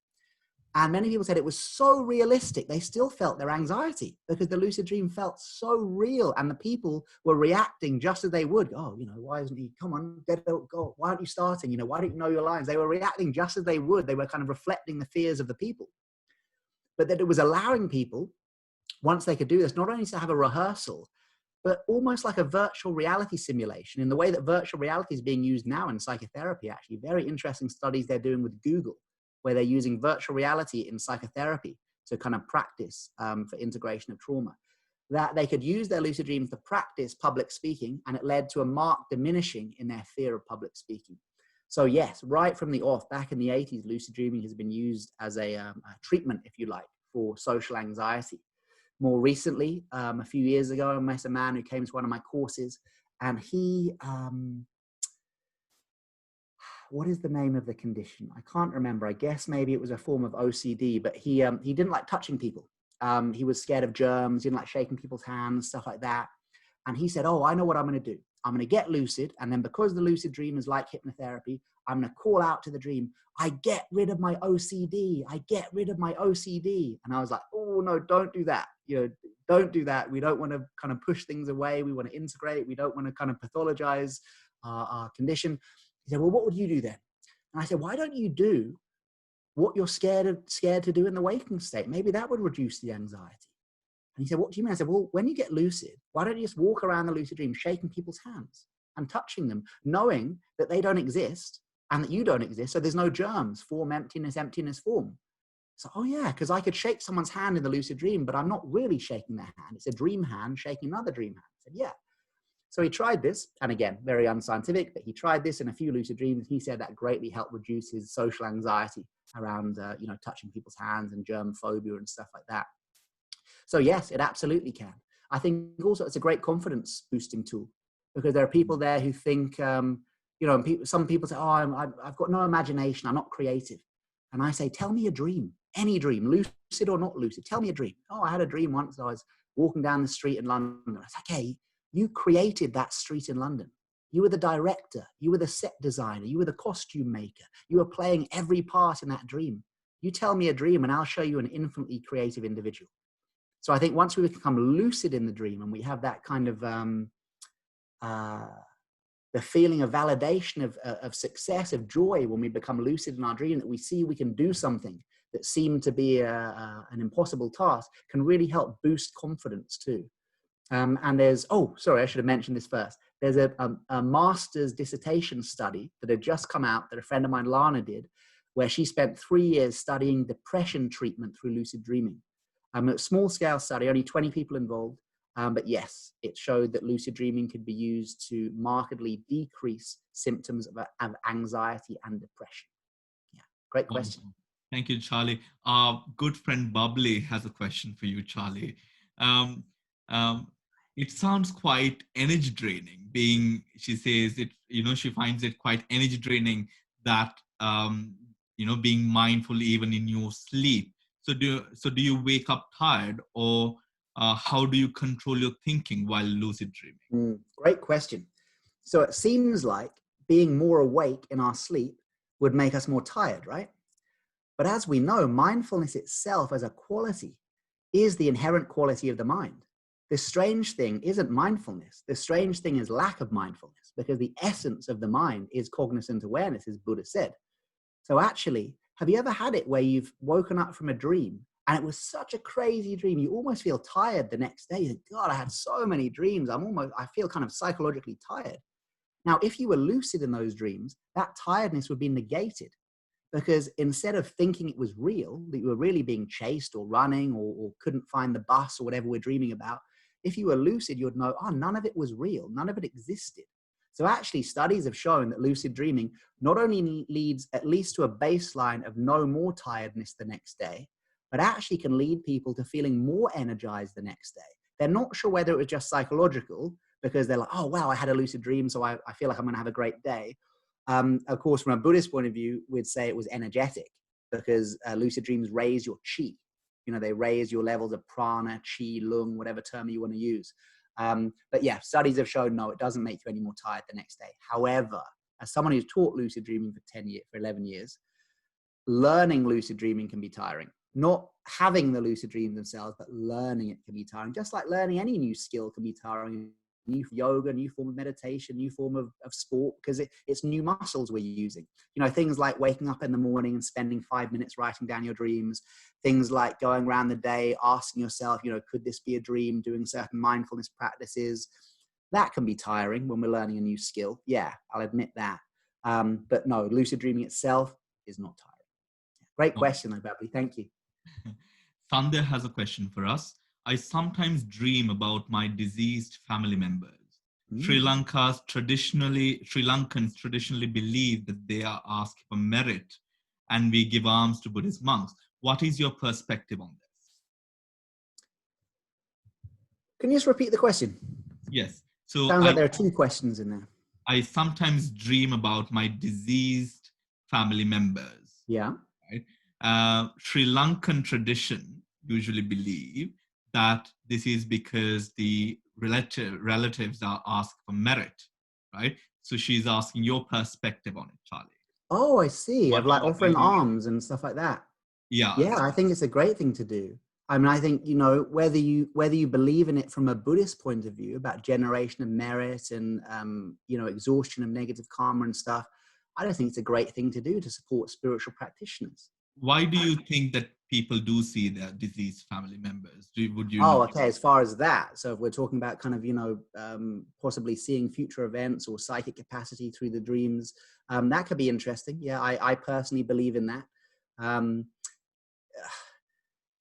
And many people said it was so realistic, they still felt their anxiety because the lucid dream felt so real, and the people were reacting just as they would. Oh, why isn't he? Come on, go. Why aren't you starting? Why don't you know your lines? They were reacting just as they would. They were kind of reflecting the fears of the people. But that it was allowing people, once they could do this, not only to have a rehearsal, but almost like a virtual reality simulation in the way that virtual reality is being used now in psychotherapy. Actually, very interesting studies they're doing with Google, where they're using virtual reality in psychotherapy to kind of practice for integration of trauma, that they could use their lucid dreams to practice public speaking, and it led to a marked diminishing in their fear of public speaking. So yes, right from the off, back in the 80s, lucid dreaming has been used as a treatment, if you like, for social anxiety. More recently, a few years ago, I met a man who came to one of my courses, and he, what is the name of the condition? I can't remember. I guess maybe it was a form of OCD, but he didn't like touching people. He was scared of germs, didn't like shaking people's hands, stuff like that. And he said, oh, I know what I'm going to do. I'm going to get lucid. And then because the lucid dream is like hypnotherapy, I'm going to call out to the dream, I get rid of my OCD. I get rid of my OCD. And I was like, oh, no, don't do that. Don't do that. We don't want to kind of push things away. We want to integrate. We don't want to kind of pathologize our condition. He said, well, what would you do then? And I said, why don't you do what you're scared to do in the waking state? Maybe that would reduce the anxiety. And he said, what do you mean? I said, well, when you get lucid, why don't you just walk around the lucid dream, shaking people's hands and touching them, knowing that they don't exist and that you don't exist. So there's no germs, form, emptiness, form. So, oh yeah, because I could shake someone's hand in the lucid dream, but I'm not really shaking their hand. It's a dream hand shaking another dream hand. I said, yeah. So he tried this, and again, very unscientific, but he tried this in a few lucid dreams. He said that greatly helped reduce his social anxiety around, touching people's hands and germ phobia and stuff like that. So yes, it absolutely can. I think also it's a great confidence boosting tool, because there are people there who think, some people say, oh, I've got no imagination, I'm not creative. And I say, tell me a dream, any dream, lucid or not lucid, tell me a dream. Oh, I had a dream once. I was walking down the street in London. I said, okay, you created that street in London. You were the director. You were the set designer. You were the costume maker. You were playing every part in that dream. You tell me a dream and I'll show you an infinitely creative individual. So I think once we become lucid in the dream and we have that kind of the feeling of validation, of success, of joy when we become lucid in our dream, that we see we can do something that seemed to be an impossible task, can really help boost confidence too. And there's, I should have mentioned this first. There's a master's dissertation study that had just come out that a friend of mine, Lana, did, where she spent 3 years studying depression treatment through lucid dreaming. A small scale study, only 20 people involved. But yes, it showed that lucid dreaming could be used to markedly decrease symptoms of anxiety and depression. Yeah, great question. Thank you, Charlie. Our good friend Bubbly has a question for you, Charlie. Um, um, it sounds quite energy draining. She says it. She finds it quite energy draining that being mindful even in your sleep. So do you wake up tired, or how do you control your thinking while lucid dreaming? Great question. So it seems like being more awake in our sleep would make us more tired, right? But as we know, mindfulness itself as a quality is the inherent quality of the mind. The strange thing isn't mindfulness. The strange thing is lack of mindfulness, because the essence of the mind is cognizant awareness, as Buddha said. So actually, have you ever had it where you've woken up from a dream and it was such a crazy dream, you almost feel tired the next day? You think, God, I had so many dreams. I feel kind of psychologically tired. Now, if you were lucid in those dreams, that tiredness would be negated, because instead of thinking it was real, that you were really being chased or running or couldn't find the bus or whatever we're dreaming about, if you were lucid, you'd know, oh, none of it was real. None of it existed. So actually, studies have shown that lucid dreaming not only leads at least to a baseline of no more tiredness the next day, but actually can lead people to feeling more energized the next day. They're not sure whether it was just psychological, because they're like, oh, wow, I had a lucid dream, so I feel like I'm going to have a great day. Of course, from a Buddhist point of view, we'd say it was energetic, because lucid dreams raise your chi. They raise your levels of prana, chi, lung, whatever term you want to use. But yeah, studies have shown, no, it doesn't make you any more tired the next day. However, as someone who's taught lucid dreaming for 11 years, learning lucid dreaming can be tiring. Not having the lucid dreams themselves, but learning it can be tiring. Just like learning any new skill can be tiring. New yoga, new form of meditation, new form of sport, because it's new muscles we're using. Things like waking up in the morning and spending 5 minutes writing down your dreams. Things like going around the day, asking yourself, could this be a dream? Doing certain mindfulness practices. That can be tiring when we're learning a new skill. Yeah, I'll admit that. But no, lucid dreaming itself is not tiring. Great question, though, Babli. Thank you. Sandhya has a question for us. I sometimes dream about my deceased family members. Sri Lankans traditionally believe that they are asked for merit, and we give alms to Buddhist monks. What is your perspective on this? Can you just repeat the question? Yes. So sounds like there are two questions in there. I sometimes dream about my deceased family members. Yeah. Right? Sri Lankan tradition usually believe that this is because the relatives are asked for merit, right? So she's asking your perspective on it, Charlie. Oh, I see. Of like offering alms and stuff like that. Yeah. Yeah, I think it's a great thing to do. I mean, I think, whether you believe in it from a Buddhist point of view about generation of merit and, exhaustion of negative karma and stuff, I don't think it's a great thing to do to support spiritual practitioners. Why do you think that people do see their deceased family members? Okay. As far as that, so if we're talking about kind of, possibly seeing future events or psychic capacity through the dreams, that could be interesting. Yeah, I personally believe in that.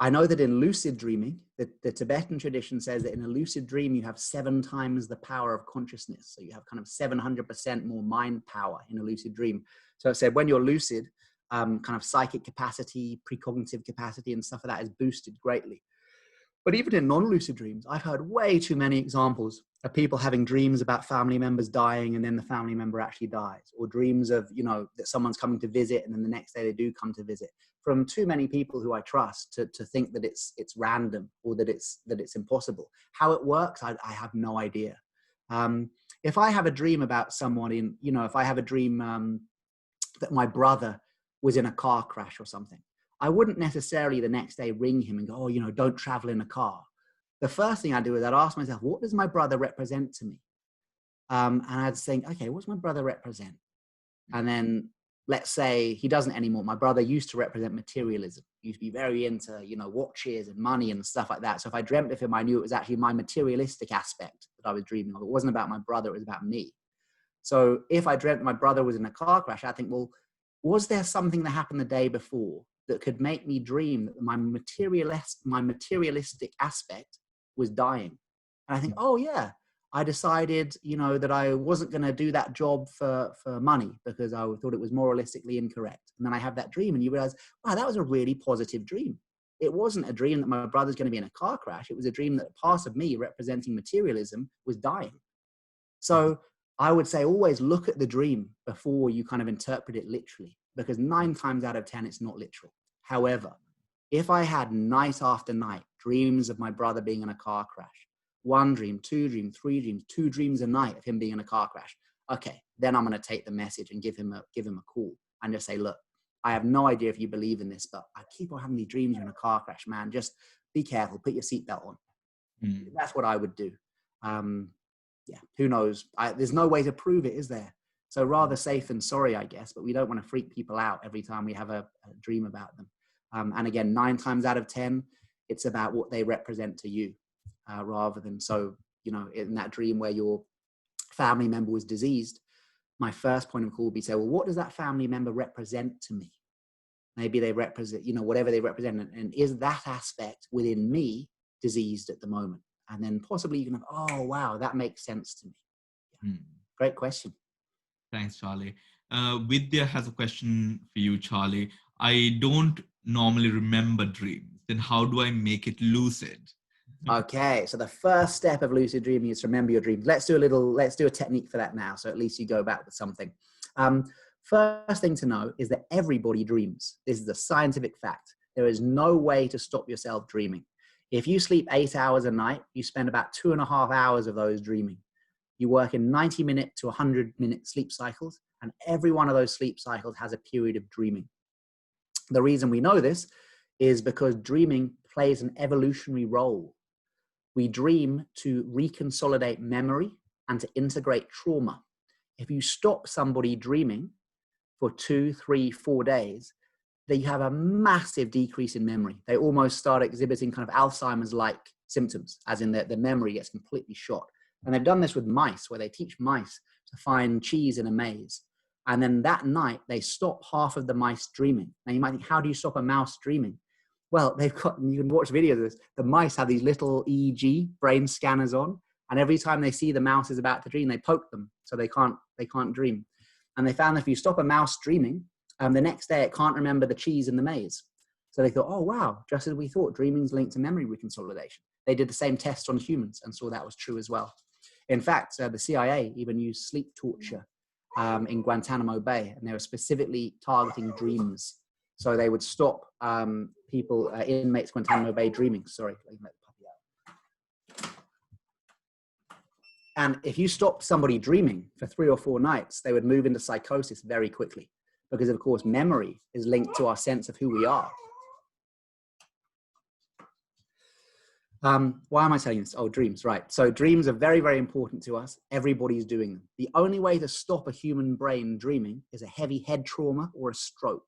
I know that in lucid dreaming, the Tibetan tradition says that in a lucid dream, you have 7 times the power of consciousness. So you have kind of 700% more mind power in a lucid dream. So it said when you're lucid, kind of psychic capacity, precognitive capacity and stuff like that is boosted greatly. But even in non-lucid dreams, I've heard way too many examples of people having dreams about family members dying and then the family member actually dies, or dreams of, that someone's coming to visit and then the next day they do come to visit, from too many people who I trust to think that it's random or that it's impossible. How it works, I have no idea. If I have a dream about someone if I have a dream that my brother was in a car crash or something, I wouldn't necessarily the next day ring him and go, oh, don't travel in a car. The first thing I do is I'd ask myself, what does my brother represent to me? And I'd think, okay, what's my brother represent? And then let's say he doesn't anymore. My brother used to represent materialism. He used to be very into, watches and money and stuff like that. So if I dreamt of him, I knew it was actually my materialistic aspect that I was dreaming of. It wasn't about my brother, it was about me. So if I dreamt my brother was in a car crash, I think, well, was there something that happened the day before that could make me dream that my materialistic aspect was dying? And I think, oh yeah, I decided, you know, that I wasn't going to do that job for money because I thought it was moralistically incorrect. And then I have that dream and you realize, wow, that was a really positive dream. It wasn't a dream that my brother's going to be in a car crash. It was a dream that a part of me representing materialism was dying. So I would say always look at the dream before you kind of interpret it literally, because 9 times out of 10, it's not literal. However, if I had night after night dreams of my brother being in a car crash, 1 dream, 2 dreams, 3 dreams, 2 dreams a night of him being in a car crash, okay, then I'm going to take the message and give him a call and just say, look, I have no idea if you believe in this, but I keep on having these dreams you're in a car crash, man. Just be careful, put your seatbelt on. That's what I would do. Yeah, who knows? There's no way to prove it, is there? So rather safe than sorry, I guess, but we don't want to freak people out every time we have a dream about them. And again, 9 times out of 10, it's about what they represent to you, rather than, so, you know, in that dream where your family member was diseased, my first point of call would be say, well, what does that family member represent to me? Maybe they represent, you know, whatever they represent. And is that aspect within me diseased at the moment? And then possibly you can have, oh, wow, that makes sense to me. Yeah. Great question. Thanks, Charlie. Vidya has a question for you, Charlie. I don't normally remember dreams. Then how do I make it lucid? Okay, so the first step of lucid dreaming is to remember your dreams. Let's do a technique for that now. So at least you go back with something. First thing to know is that everybody dreams. This is a scientific fact. There is no way to stop yourself dreaming. If you sleep 8 hours a night, you spend about 2.5 hours of those dreaming. You work in 90-minute to 100-minute sleep cycles, and every one of those sleep cycles has a period of dreaming. The reason we know this is because dreaming plays an evolutionary role. We dream to reconsolidate memory and to integrate trauma. If you stop somebody dreaming for 2, 3, 4 days, they have a massive decrease in memory. They almost start exhibiting kind of Alzheimer's-like symptoms, as in the memory gets completely shot. And they've done this with mice, where they teach mice to find cheese in a maze. And then that night, they stop half of the mice dreaming. Now you might think, how do you stop a mouse dreaming? Well, they've got, you can watch videos of this, the mice have these little EEG brain scanners on, and every time they see the mouse is about to dream, they poke them so they can't dream. And they found that if you stop a mouse dreaming, the next day it can't remember the cheese in the maze. So they thought, oh wow, just as we thought, dreaming is linked to memory reconsolidation. They did the same test on humans and saw that was true as well. In fact, the CIA even used sleep torture in Guantanamo Bay, and they were specifically targeting dreams. So they would stop people, inmates Guantanamo Bay dreaming. Sorry, let the puppy out. And if you stopped somebody dreaming for 3 or 4 nights, they would move into psychosis very quickly, because of course memory is linked to our sense of who we are. Why am I telling you this? Oh, dreams, right. So dreams are very, very important to us. Everybody's doing them. The only way to stop a human brain dreaming is a heavy head trauma or a stroke.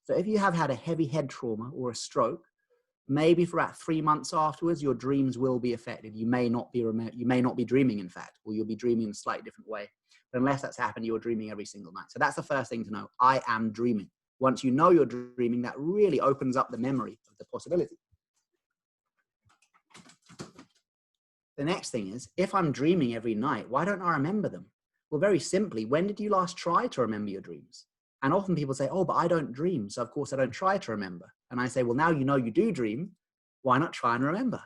So if you have had a heavy head trauma or a stroke, maybe for about 3 months afterwards, your dreams will be affected. You may not be dreaming, in fact, or you'll be dreaming in a slightly different way. But unless that's happened, you're dreaming every single night. So that's the first thing to know. I am dreaming. Once you know you're dreaming, that really opens up the memory of the possibility. The next thing is, if I'm dreaming every night, why don't I remember them? Well, very simply, when did you last try to remember your dreams? And often people say, oh, but I don't dream, so of course I don't try to remember. And I say, well, now you know you do dream, why not try and remember?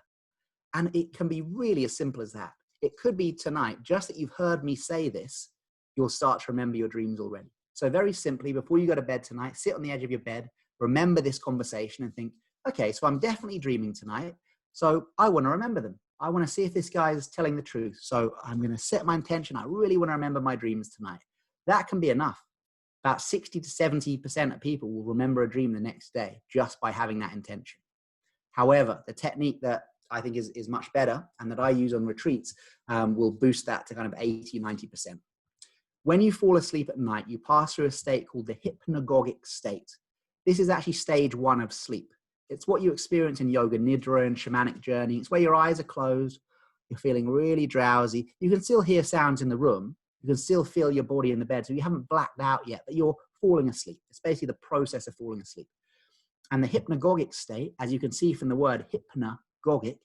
And it can be really as simple as that. It could be tonight, just that you've heard me say this, you'll start to remember your dreams already. So very simply, before you go to bed tonight, sit on the edge of your bed, remember this conversation and think, okay, so I'm definitely dreaming tonight, so I want to remember them. I want to see if this guy is telling the truth. So I'm going to set my intention. I really want to remember my dreams tonight. That can be enough. About 60 to 70% of people will remember a dream the next day just by having that intention. However, the technique that I think is much better and that I use on retreats will boost that to kind of 80, 90%. When you fall asleep at night, you pass through a state called the hypnagogic state. This is actually stage 1 of sleep. It's what you experience in yoga nidra and shamanic journey. It's where your eyes are closed. You're feeling really drowsy. You can still hear sounds in the room. You can still feel your body in the bed. So you haven't blacked out yet, but you're falling asleep. It's basically the process of falling asleep. And the hypnagogic state, as you can see from the word hypnagogic,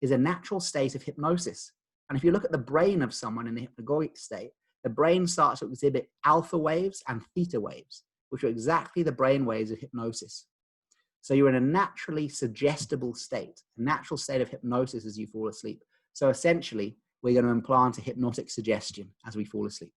is a natural state of hypnosis. And if you look at the brain of someone in the hypnagogic state, the brain starts to exhibit alpha waves and theta waves, which are exactly the brain waves of hypnosis. So you're in a naturally suggestible state, a natural state of hypnosis as you fall asleep. So essentially, we're going to implant a hypnotic suggestion as we fall asleep.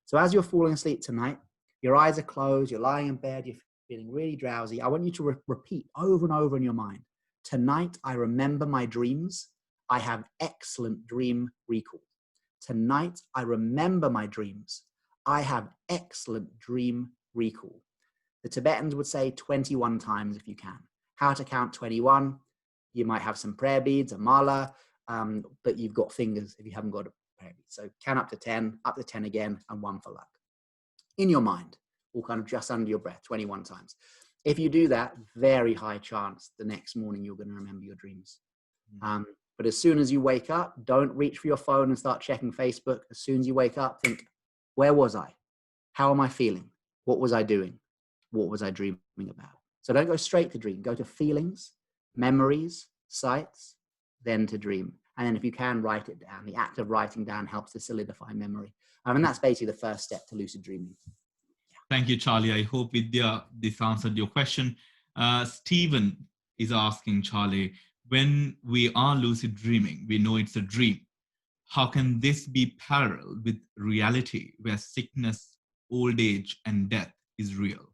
So as you're falling asleep tonight, your eyes are closed, you're lying in bed, you're feeling really drowsy. I want you to repeat over and over in your mind, tonight I remember my dreams. I have excellent dream recall. Tonight I remember my dreams. I have excellent dream recall. The Tibetans would say 21 times if you can. How to count 21? You might have some prayer beads, a mala, but you've got fingers if you haven't got a prayer bead. So count up to 10 again, and 1 for luck. In your mind, or kind of just under your breath, 21 times. If you do that, very high chance the next morning you're going to remember your dreams. But as soon as you wake up, don't reach for your phone and start checking Facebook. As soon as you wake up, think, where was I? How am I feeling? What was I doing? What was I dreaming about? So don't go straight to dream. Go to feelings, memories, sights, then to dream. And then if you can, write it down. The act of writing down helps to solidify memory. And that's basically the first step to lucid dreaming. Thank you, Charlie. I hope Vidya, this answered your question. Stephen is asking Charlie, when we are lucid dreaming, we know it's a dream. How can this be parallel with reality where sickness, old age, and death is real?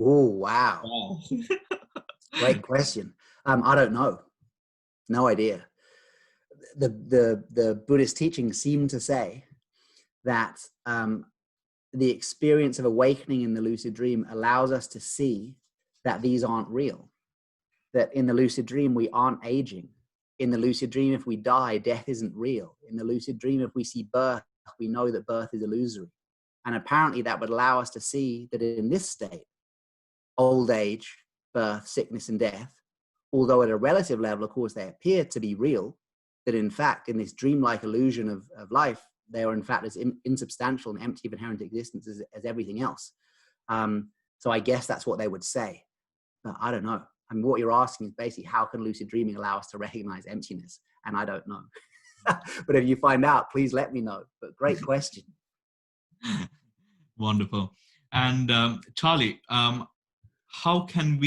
Oh, wow. Great question. I don't know. No idea. The Buddhist teachings seem to say that the experience of awakening in the lucid dream allows us to see that these aren't real. That in the lucid dream, we aren't aging. In the lucid dream, if we die, death isn't real. In the lucid dream, if we see birth, we know that birth is illusory. And apparently that would allow us to see that in this state, old age, birth, sickness, and death, although at a relative level, of course, they appear to be real, that in fact, in this dreamlike illusion of life, they are in fact as insubstantial and empty of inherent existence as everything else. So I guess that's what they would say. But I don't know. I mean, what you're asking is basically, how can lucid dreaming allow us to recognize emptiness? And I don't know. But if you find out, please let me know. But great question. Wonderful. And Charlie, how can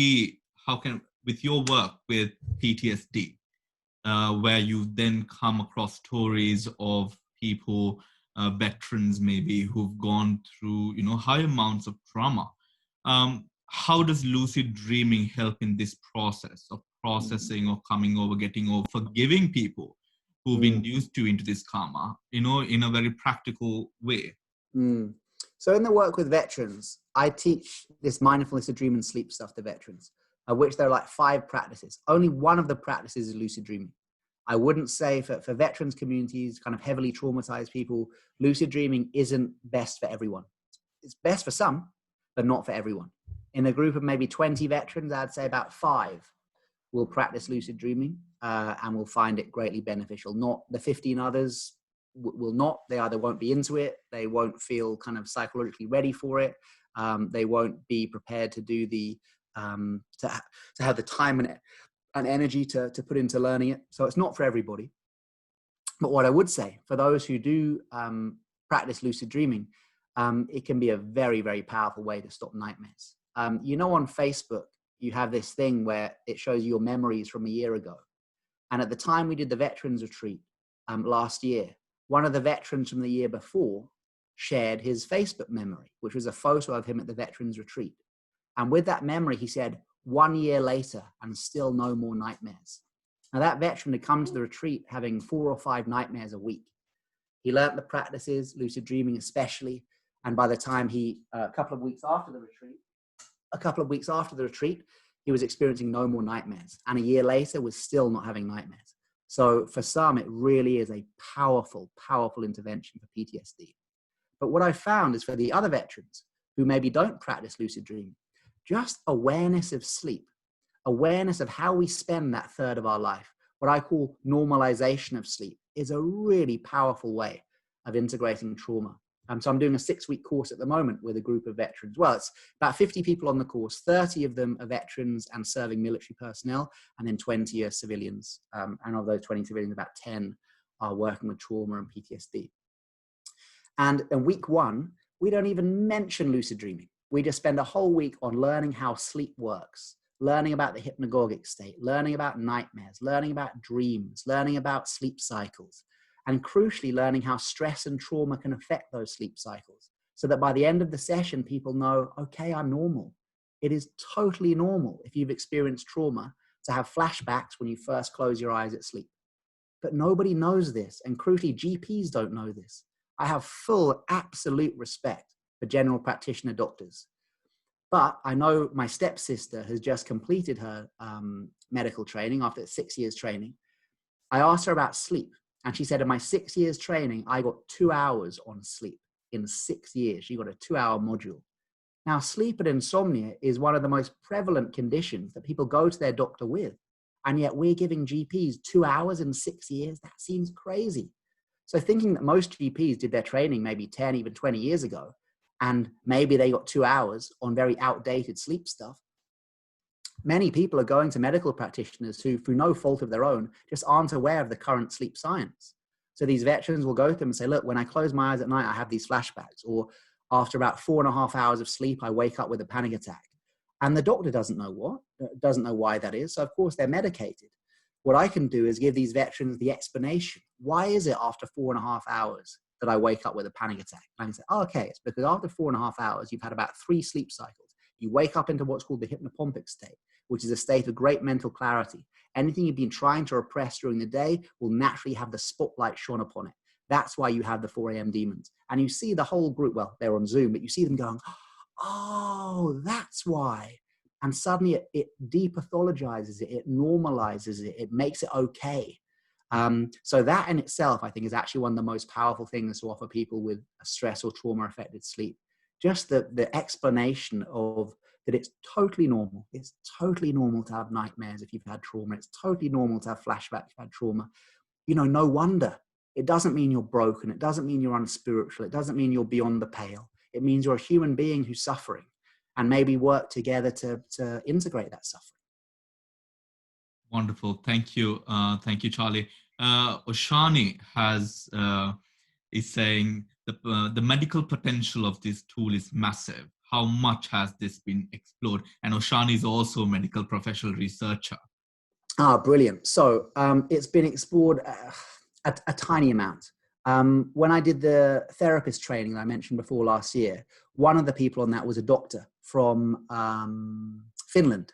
with your work with PTSD, where you then come across stories of people, veterans maybe, who've gone through, high amounts of trauma, how does lucid dreaming help in this process of processing or coming over, getting over, forgiving people who've been induced into this karma, in a very practical way? So in the work with veterans, I teach this mindfulness of dream and sleep stuff to veterans, of which there are like 5 practices. Only one of the practices is lucid dreaming. I wouldn't say for veterans communities, kind of heavily traumatized people, lucid dreaming isn't best for everyone. It's best for some, but not for everyone. In a group of maybe 20 veterans, I'd say about 5 will practice lucid dreaming and will find it greatly beneficial. Not the 15 others will not. They either won't be into it, they won't feel kind of psychologically ready for it, they won't be prepared to do the to have the time and energy to put into learning it. So it's not for everybody. But what I would say, for those who do practice lucid dreaming, it can be a very, very powerful way to stop nightmares. On Facebook, you have this thing where it shows you your memories from a year ago. And at the time we did the veterans retreat last year, one of the veterans from the year before shared his Facebook memory, which was a photo of him at the veterans retreat. And with that memory, he said, 1 year later, and still no more nightmares. Now that veteran had come to the retreat having 4 or 5 nightmares a week. He learned the practices, lucid dreaming especially. And by the time a couple of weeks after the retreat, he was experiencing no more nightmares. And a year later was still not having nightmares. So for some, it really is a powerful, powerful intervention for PTSD. But what I found is for the other veterans who maybe don't practice lucid dreaming, just awareness of sleep, awareness of how we spend that third of our life, what I call normalization of sleep, is a really powerful way of integrating trauma. So I'm doing a 6-week course at the moment with a group of veterans. Well, it's about 50 people on the course. 30 of them are veterans and serving military personnel, and then 20 are civilians. And of those 20 civilians, about 10 are working with trauma and PTSD. And in week 1, we don't even mention lucid dreaming. We just spend a whole week on learning how sleep works, learning about the hypnagogic state, learning about nightmares, learning about dreams, learning about sleep cycles, and crucially learning how stress and trauma can affect those sleep cycles, so that by the end of the session, people know, okay, I'm normal. It is totally normal if you've experienced trauma to have flashbacks when you first close your eyes at sleep. But nobody knows this, and crucially, GPs don't know this. I have full, absolute respect for general practitioner doctors. But I know my stepsister has just completed her medical training after 6 years training. I asked her about sleep, and she said in my 6 years training, I got 2 hours on sleep. In 6 years, she got a 2-hour module. Now, sleep and insomnia is one of the most prevalent conditions that people go to their doctor with. And yet we're giving GPs 2 hours in 6 years. That seems crazy. So thinking that most GPs did their training maybe 10, even 20 years ago, and maybe they got 2 hours on very outdated sleep stuff. Many people are going to medical practitioners who, through no fault of their own, just aren't aware of the current sleep science. So these veterans will go to them and say, look, when I close my eyes at night, I have these flashbacks. Or after about 4.5 hours of sleep, I wake up with a panic attack. And the doctor doesn't know why that is. So of course they're medicated. What I can do is give these veterans the explanation. Why is it after 4.5 hours that I wake up with a panic attack? And I can say, oh, okay, it's because after 4.5 hours, you've had about 3 sleep cycles. You wake up into what's called the hypnopompic state, which is a state of great mental clarity. Anything you've been trying to repress during the day will naturally have the spotlight shone upon it. That's why you have the 4 a.m. demons. And you see the whole group, well, they're on Zoom, but you see them going, oh, that's why. And suddenly it depathologizes it, it normalizes it, it makes it okay. So that in itself, I think, is actually one of the most powerful things to offer people with a stress or trauma-affected sleep. Just the explanation of that it's totally normal. It's totally normal to have nightmares if you've had trauma. It's totally normal to have flashbacks if you've had trauma. You know, no wonder. It doesn't mean you're broken. It doesn't mean you're unspiritual. It doesn't mean you're beyond the pale. It means you're a human being who's suffering, and maybe work together to integrate that suffering. Wonderful. Thank you. Thank you, Charlie. Oshani is saying the medical potential of this tool is massive. How much has this been explored? And Oshani is also a medical professional researcher. Ah, brilliant. So it's been explored a tiny amount. When I did the therapist training that I mentioned before last year, one of the people on that was a doctor from Finland,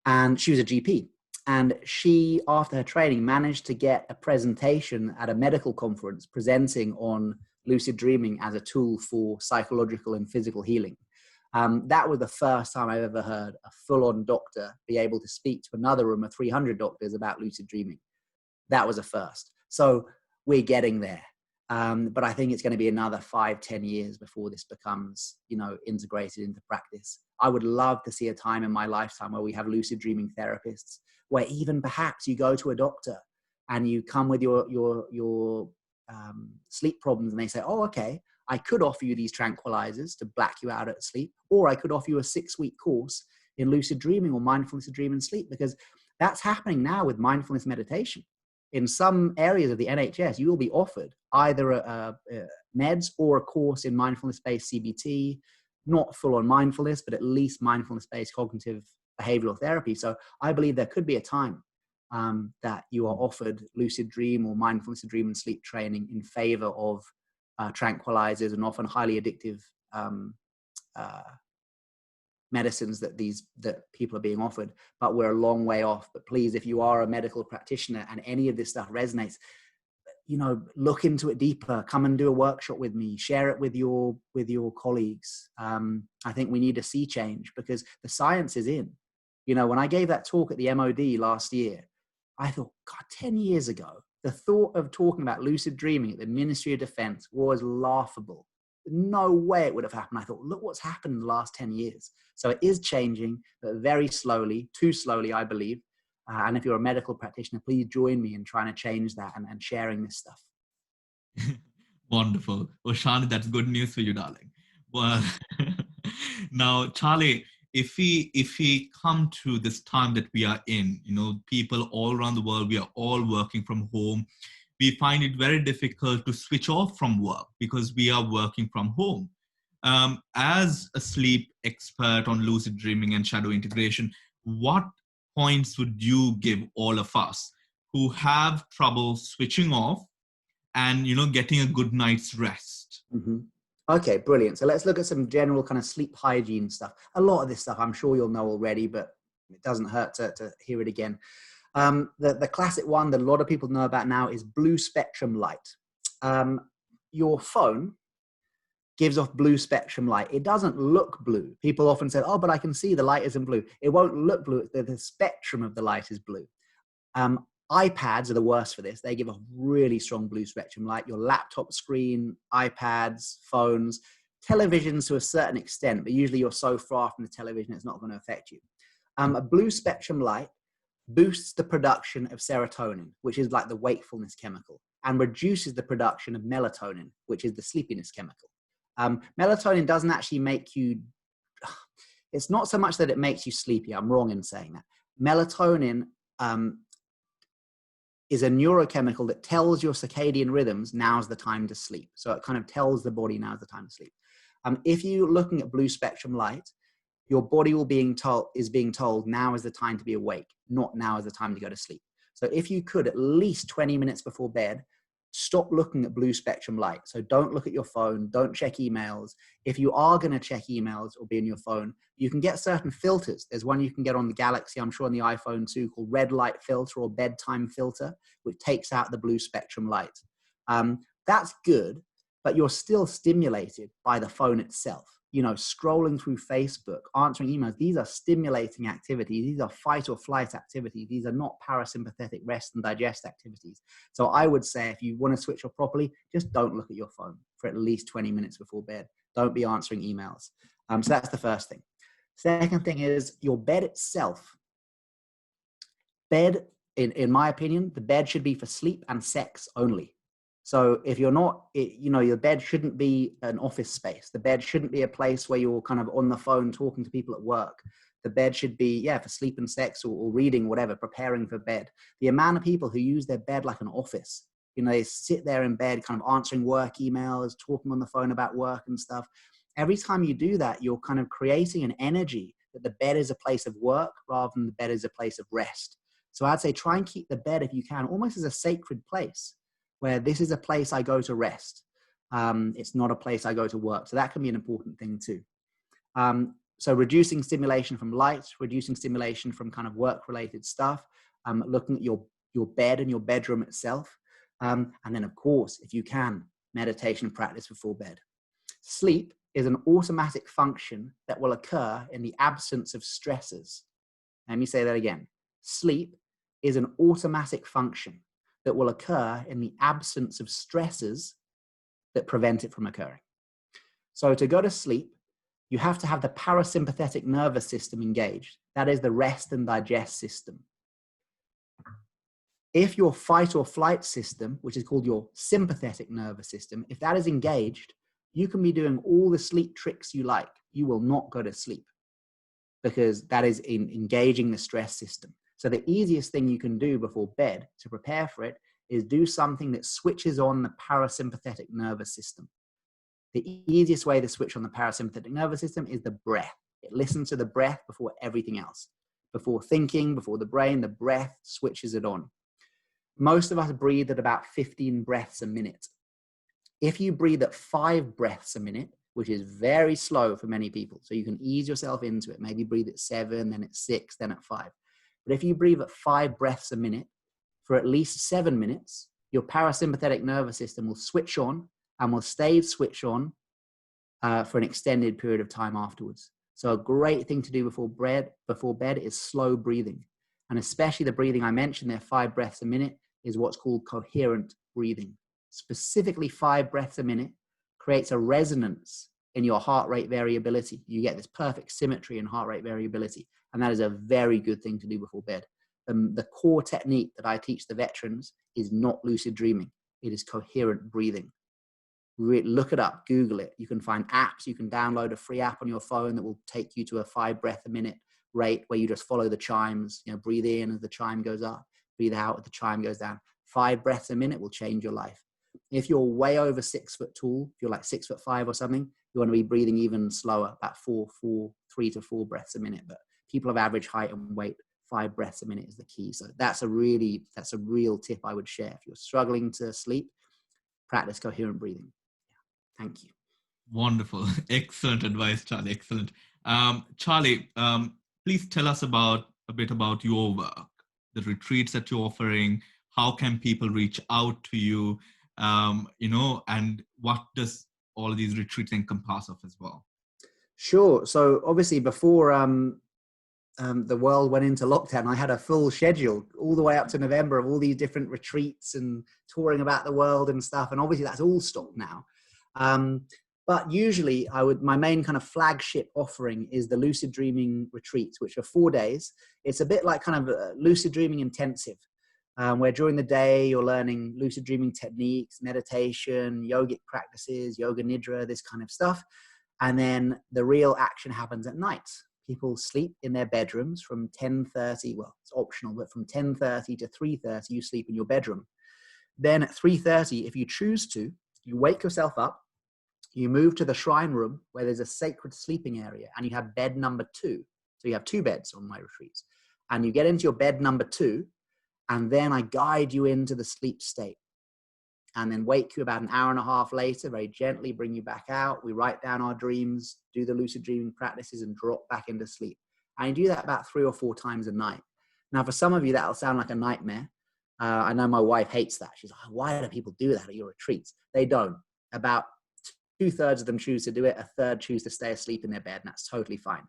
and she was a GP. And she, after her training, managed to get a presentation at a medical conference presenting on lucid dreaming as a tool for psychological and physical healing. That was the first time I've ever heard a full-on doctor be able to speak to another room of 300 doctors about lucid dreaming. That was a first. So we're getting there. But I think it's going to be another 5-10 years before this becomes, integrated into practice. I would love to see a time in my lifetime where we have lucid dreaming therapists, where even perhaps you go to a doctor and you come with your sleep problems, and they say, oh, okay, I could offer you these tranquilizers to black you out at sleep, or I could offer you a 6-week course in lucid dreaming or mindfulness of dream and sleep, because that's happening now with mindfulness meditation. In some areas of the NHS, you will be offered either meds or a course in mindfulness-based CBT, not full on mindfulness, but at least mindfulness-based cognitive behavioral therapy. So I believe there could be a time that you are offered lucid dream or mindfulness of dream and sleep training in favor of tranquilizers and often highly addictive medicines that people are being offered, but we're a long way off. But please, if you are a medical practitioner and any of this stuff resonates, look into it deeper. Come and do a workshop with me. Share it with your colleagues. I think we need a sea change, because the science is in. When I gave that talk at the MOD last year, I thought, God, 10 years ago, the thought of talking about lucid dreaming at the Ministry of Defense was laughable. No way it would have happened. I thought, look what's happened in the last 10 years. So it is changing, but very slowly, too slowly, I believe. And if you're a medical practitioner, please join me in trying to change that and sharing this stuff. Wonderful. Well, Shani, that's good news for you, darling. Well, now, Charlie, if we come to this time that we are in, people all around the world, we are all working from home. we find it very difficult to switch off from work because we are working from home. As a sleep expert on lucid dreaming and shadow integration, what points would you give all of us who have trouble switching off and, you know, getting a good night's rest? Mm-hmm. Okay, brilliant. So let's look at some general kind of sleep hygiene stuff. A lot of this stuff I'm sure you'll know already, but it doesn't hurt to hear it again. The classic one that a lot of people know about now is blue spectrum light. Your phone gives off blue spectrum light. It doesn't look blue. People often say, oh, but I can see the light isn't blue. It won't look blue. The spectrum of the light is blue. iPads are the worst for this. They give a really strong blue spectrum light. Your laptop screen, iPads, phones, televisions to a certain extent, but usually you're so far from the television, it's not going to affect you. A blue spectrum light boosts the production of serotonin, which is like the wakefulness chemical, and reduces the production of melatonin, which is the sleepiness chemical. Melatonin doesn't actually make you, it's not so much that it makes you sleepy. I'm wrong in saying that. Melatonin is a neurochemical that tells your circadian rhythms, now's the time to sleep. So it kind of tells the body now's the time to sleep. If you're looking at blue spectrum light, your body is being told now is the time to be awake, not now is the time to go to sleep. So if you could, at least 20 minutes before bed, stop looking at blue spectrum light. So don't look at your phone, don't check emails. If you are going to check emails or be on your phone, you can get certain filters. There's one you can get on the Galaxy, I'm sure on the iPhone too, called red light filter or bedtime filter, which takes out the blue spectrum light. That's good, but you're still stimulated by the phone itself. You know, scrolling through Facebook, answering emails, these are stimulating activities. These are fight or flight activities. These are not parasympathetic rest and digest activities. So I would say if you want to switch off properly, just don't look at your phone for at least 20 minutes before bed. Don't be answering emails. So that's the first thing. Second thing is your bed itself. Bed, in my opinion, the bed should be for sleep and sex only. So if you're not, your bed shouldn't be an office space. The bed shouldn't be a place where you're kind of on the phone talking to people at work. The bed should be, for sleep and sex or reading, whatever, preparing for bed. The amount of people who use their bed like an office, they sit there in bed kind of answering work emails, talking on the phone about work and stuff. Every time you do that, you're kind of creating an energy that the bed is a place of work rather than the bed is a place of rest. So I'd say try and keep the bed, if you can, almost as a sacred place, where this is a place I go to rest. It's not a place I go to work. So that can be an important thing too. So reducing stimulation from light, reducing stimulation from kind of work-related stuff, looking at your bed and your bedroom itself. And then, of course, if you can, meditation practice before bed. Sleep is an automatic function that will occur in the absence of stressors. Let me say that again. Sleep is an automatic function that will occur in the absence of stressors that prevent it from occurring. So to go to sleep, you have to have the parasympathetic nervous system engaged. That is the rest and digest system. If your fight or flight system, which is called your sympathetic nervous system, if that is engaged, you can be doing all the sleep tricks you like. You will not go to sleep because that is engaging the stress system. So the easiest thing you can do before bed to prepare for it is do something that switches on the parasympathetic nervous system. The easiest way to switch on the parasympathetic nervous system is the breath. It listens to the breath before everything else. Before thinking, before the brain, the breath switches it on. Most of us breathe at about 15 breaths a minute. If you breathe at 5 breaths a minute, which is very slow for many people, so you can ease yourself into it, maybe breathe at 7, then at 6, then at 5. But if you breathe at 5 breaths a minute for at least 7 minutes, your parasympathetic nervous system will switch on and will stay switched on for an extended period of time afterwards. So a great thing to do before bed is slow breathing. And especially the breathing I mentioned there, 5 breaths a minute, is what's called coherent breathing. Specifically 5 breaths a minute creates a resonance in your heart rate variability. You get this perfect symmetry in heart rate variability. And that is a very good thing to do before bed. The core technique that I teach the veterans is not lucid dreaming. It is coherent breathing. Look it up, Google it. You can find apps. You can download a free app on your phone that will take you to a 5 breath a minute rate where you just follow the chimes. Breathe in as the chime goes up, breathe out as the chime goes down. 5 breaths a minute will change your life. If you're way over 6 foot tall, if you're like 6'5" or something, you want to be breathing even slower, about 3 to 4 breaths a minute. But people of average height and weight, 5 breaths a minute is the key. So that's a real tip I would share. If you're struggling to sleep, practice coherent breathing. Yeah. Thank you. Wonderful. Excellent advice, Charlie. Excellent. Charlie, please tell us a bit about your work, the retreats that you're offering. How can people reach out to you? And what does all of these retreats encompass of as well? Sure. So obviously before the world went into lockdown, I had a full schedule all the way up to November of all these different retreats and touring about the world and stuff. And obviously that's all stopped now. But usually my main kind of flagship offering is the lucid dreaming retreats, which are 4 days. It's a bit like kind of a lucid dreaming intensive, where during the day you're learning lucid dreaming techniques, meditation, yogic practices, yoga nidra, this kind of stuff. And then the real action happens at night. People sleep in their bedrooms from 10:30. Well, it's optional, but from 10:30 to 3:30, you sleep in your bedroom. Then at 3:30, if you choose to, you wake yourself up, you move to the shrine room where there's a sacred sleeping area and you have bed number 2. So you have 2 beds on my retreats. And you get into your bed number 2, and then I guide you into the sleep state. And then wake you about an hour and a half later, very gently bring you back out. We write down our dreams, do the lucid dreaming practices, and drop back into sleep. And you do that about 3 or 4 times a night. Now, for some of you, that'll sound like a nightmare. I know my wife hates that. She's like, why do people do that at your retreats? They don't. About 2/3 of them choose to do it. 1/3 choose to stay asleep in their bed, and that's totally fine.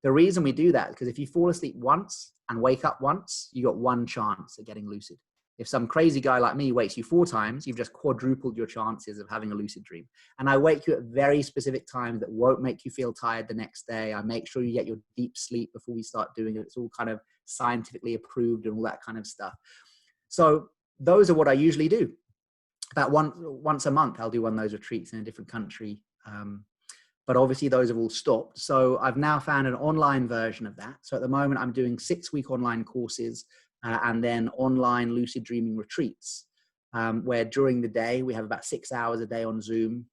The reason we do that is because if you fall asleep once and wake up once, you got 1 chance at getting lucid. If some crazy guy like me wakes you 4 times, you've just quadrupled your chances of having a lucid dream. And I wake you at very specific times that won't make you feel tired the next day. I make sure you get your deep sleep before we start doing it. It's all kind of scientifically approved and all that kind of stuff. So those are what I usually do. About once a month, I'll do one of those retreats in a different country. But obviously those have all stopped. So I've now found an online version of that. So at the moment, I'm doing 6-week online courses and then online lucid dreaming retreats, where during the day, we have about 6 hours a day on Zoom,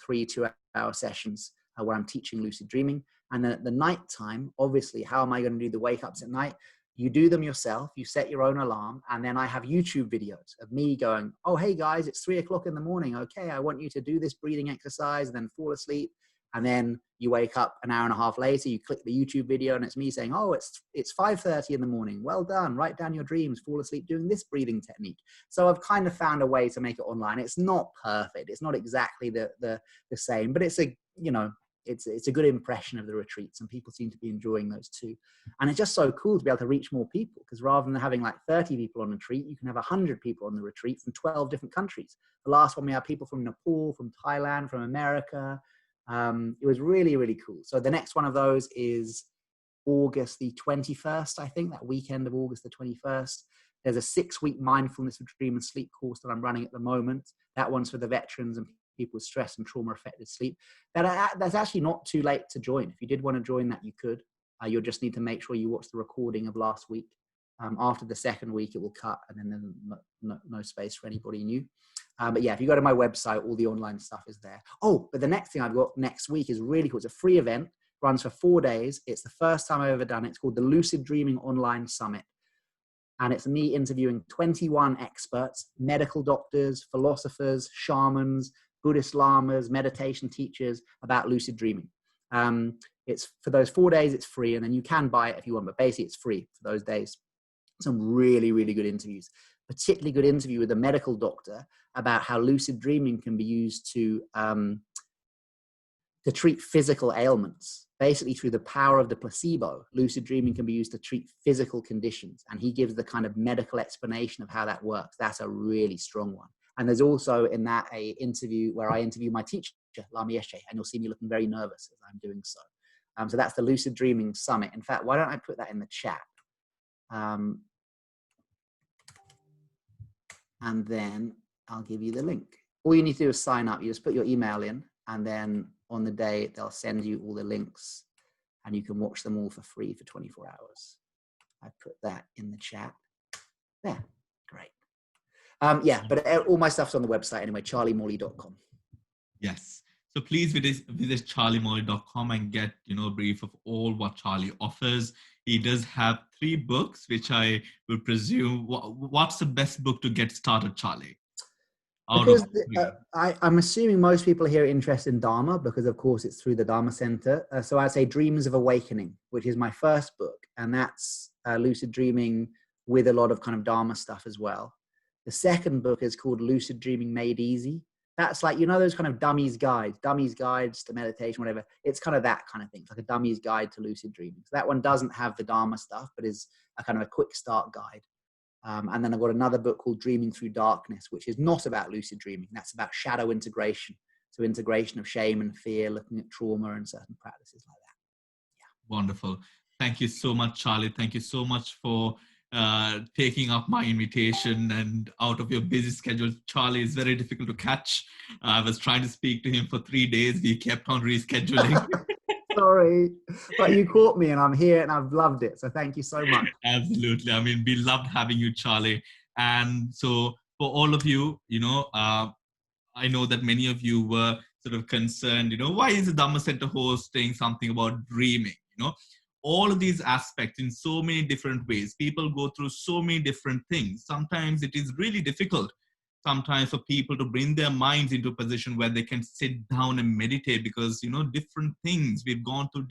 3 2-hour sessions where I'm teaching lucid dreaming. And then at the night time, obviously, how am I going to do the wake ups at night? You do them yourself, you set your own alarm, and then I have YouTube videos of me going, oh, hey guys, it's 3 o'clock in the morning. Okay, I want you to do this breathing exercise and then fall asleep. And then you wake up an hour and a half later, you click the YouTube video and it's me saying, oh, it's 5:30 in the morning. Well done. Write down your dreams, fall asleep doing this breathing technique. So I've kind of found a way to make it online. It's not perfect. It's not exactly the same, but it's a good impression of the retreats, and people seem to be enjoying those too. And it's just so cool to be able to reach more people, because rather than having like 30 people on a retreat, you can have 100 people on the retreat from 12 different countries. The last one, we had people from Nepal, from Thailand, from America. It was really, really cool. So the next one of those is August the 21st, I think, that weekend of August the 21st. There's a 6-week Mindfulness of Dream and Sleep course that I'm running at the moment. That one's for the veterans and people with stress and trauma affected sleep. That's actually not too late to join. If you did want to join that, you could. You'll just need to make sure you watch the recording of last week. After the 2nd week, it will cut, and then there's no space for anybody new. But yeah, if you go to my website, all the online stuff is there. Oh, but the next thing I've got next week is really cool. It's a free event, runs for 4 days. It's the first time I've ever done it. It's called the Lucid Dreaming Online Summit. And it's me interviewing 21 experts, medical doctors, philosophers, shamans, Buddhist lamas, meditation teachers about lucid dreaming. It's for those 4 days, it's free, and then you can buy it if you want, but basically it's free for those days. Some really, really good interviews, particularly good interview with a medical doctor about how lucid dreaming can be used to treat physical ailments. Basically, through the power of the placebo, lucid dreaming can be used to treat physical conditions. And he gives the kind of medical explanation of how that works. That's a really strong one. And there's also in that a interview where I interview my teacher, Lama Yeshe, and you'll see me looking very nervous as I'm doing so. So that's the Lucid Dreaming Summit. In fact, why don't I put that in the chat? And then I'll give you the link. All you need to do is sign up. You just put your email in, and then on the day, they'll send you all the links, and you can watch them all for free for 24 hours. I put that in the chat. There, great. Yeah, but all my stuff's on the website anyway, charliemorley.com. Yes. So please visit charliemorley.com and get, a brief of all what Charlie offers. He does have 3 books, which I will presume. What's the best book to get started, Charlie? Because I'm assuming most people here are interested in Dharma, because of course it's through the Dharma Center. So I'd say Dreams of Awakening, which is my first book. And that's lucid dreaming with a lot of kind of Dharma stuff as well. The second book is called Lucid Dreaming Made Easy. That's like, those kind of dummies guides to meditation, whatever. It's kind of that kind of thing. It's like a dummy's guide to lucid dreaming. So that one doesn't have the Dharma stuff, but is a kind of a quick start guide. And then I've got another book called Dreaming Through Darkness, which is not about lucid dreaming. That's about shadow integration. So integration of shame and fear, looking at trauma and certain practices like that. Yeah. Wonderful. Thank you so much, Charlie. Thank you so much for taking up my invitation and out of your busy schedule. Charlie is very difficult to catch. I was trying to speak to him for 3 days. We kept on rescheduling. Sorry, but you caught me and I'm here and I've loved it. So thank you so much. Absolutely. I mean, we loved having you, Charlie. And so for all of you, I know that many of you were sort of concerned, why is the Dhamma Center hosting something about dreaming? All of these aspects in so many different ways. People go through so many different things. Sometimes it is really difficult sometimes for people to bring their minds into a position where they can sit down and meditate, because different things, we've gone through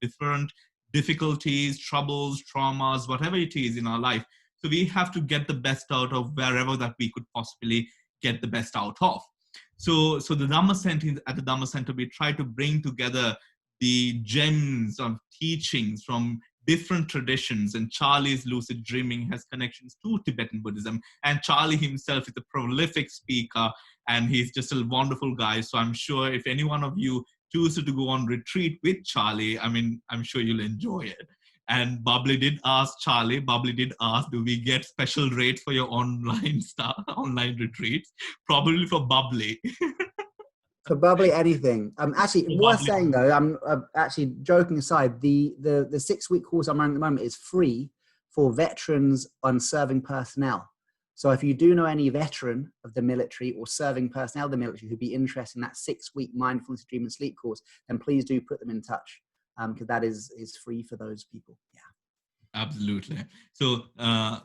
different difficulties, troubles, traumas, whatever it is in our life. So we have to get the best out of wherever that we could possibly get the best out of. So the Dhamma Center, at the Dhamma Center, we try to bring together the gems of teachings from different traditions, and Charlie's lucid dreaming has connections to Tibetan Buddhism, and Charlie himself is a prolific speaker and he's just a wonderful guy. So I'm sure if any one of you chooses to go on retreat with Charlie, I'm sure you'll enjoy it. And Bubbly did ask, do we get special rates for your online retreats? Probably for Bubbly. For Bubbly, anything. Actually, worth saying though, I'm actually joking aside, the 6-week course I'm running at the moment is free for veterans on serving personnel. So if you do know any veteran of the military or serving personnel of the military who'd be interested in that 6-week Mindfulness of Dream and Sleep course, then please do put them in touch, because that is free for those people. Yeah. Absolutely. So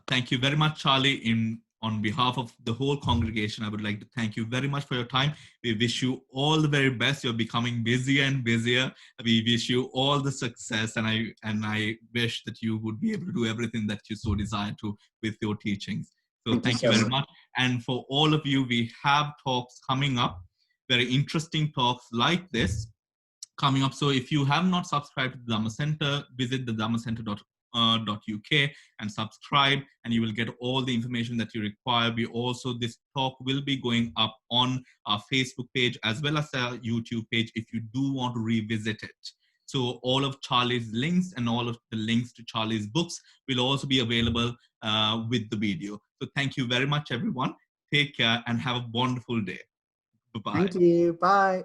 thank you very much, Charlie. On behalf of the whole congregation, I would like to thank you very much for your time. We wish you all the very best. You're becoming busier and busier. We wish you all the success, and I wish that you would be able to do everything that you so desire to with your teachings. So thank you very much. And for all of you, we have talks coming up, very interesting talks like this coming up. So if you have not subscribed to the Dhamma Center, visit the dhammacenter.uk and subscribe, and you will get all the information that you require. This talk will be going up on our Facebook page as well as our YouTube page if you do want to revisit it. So all of Charlie's links and all of the links to Charlie's books will also be available with the video. So thank you very much, everyone. Take care and have a wonderful day. Bye-bye. Thank you. Bye.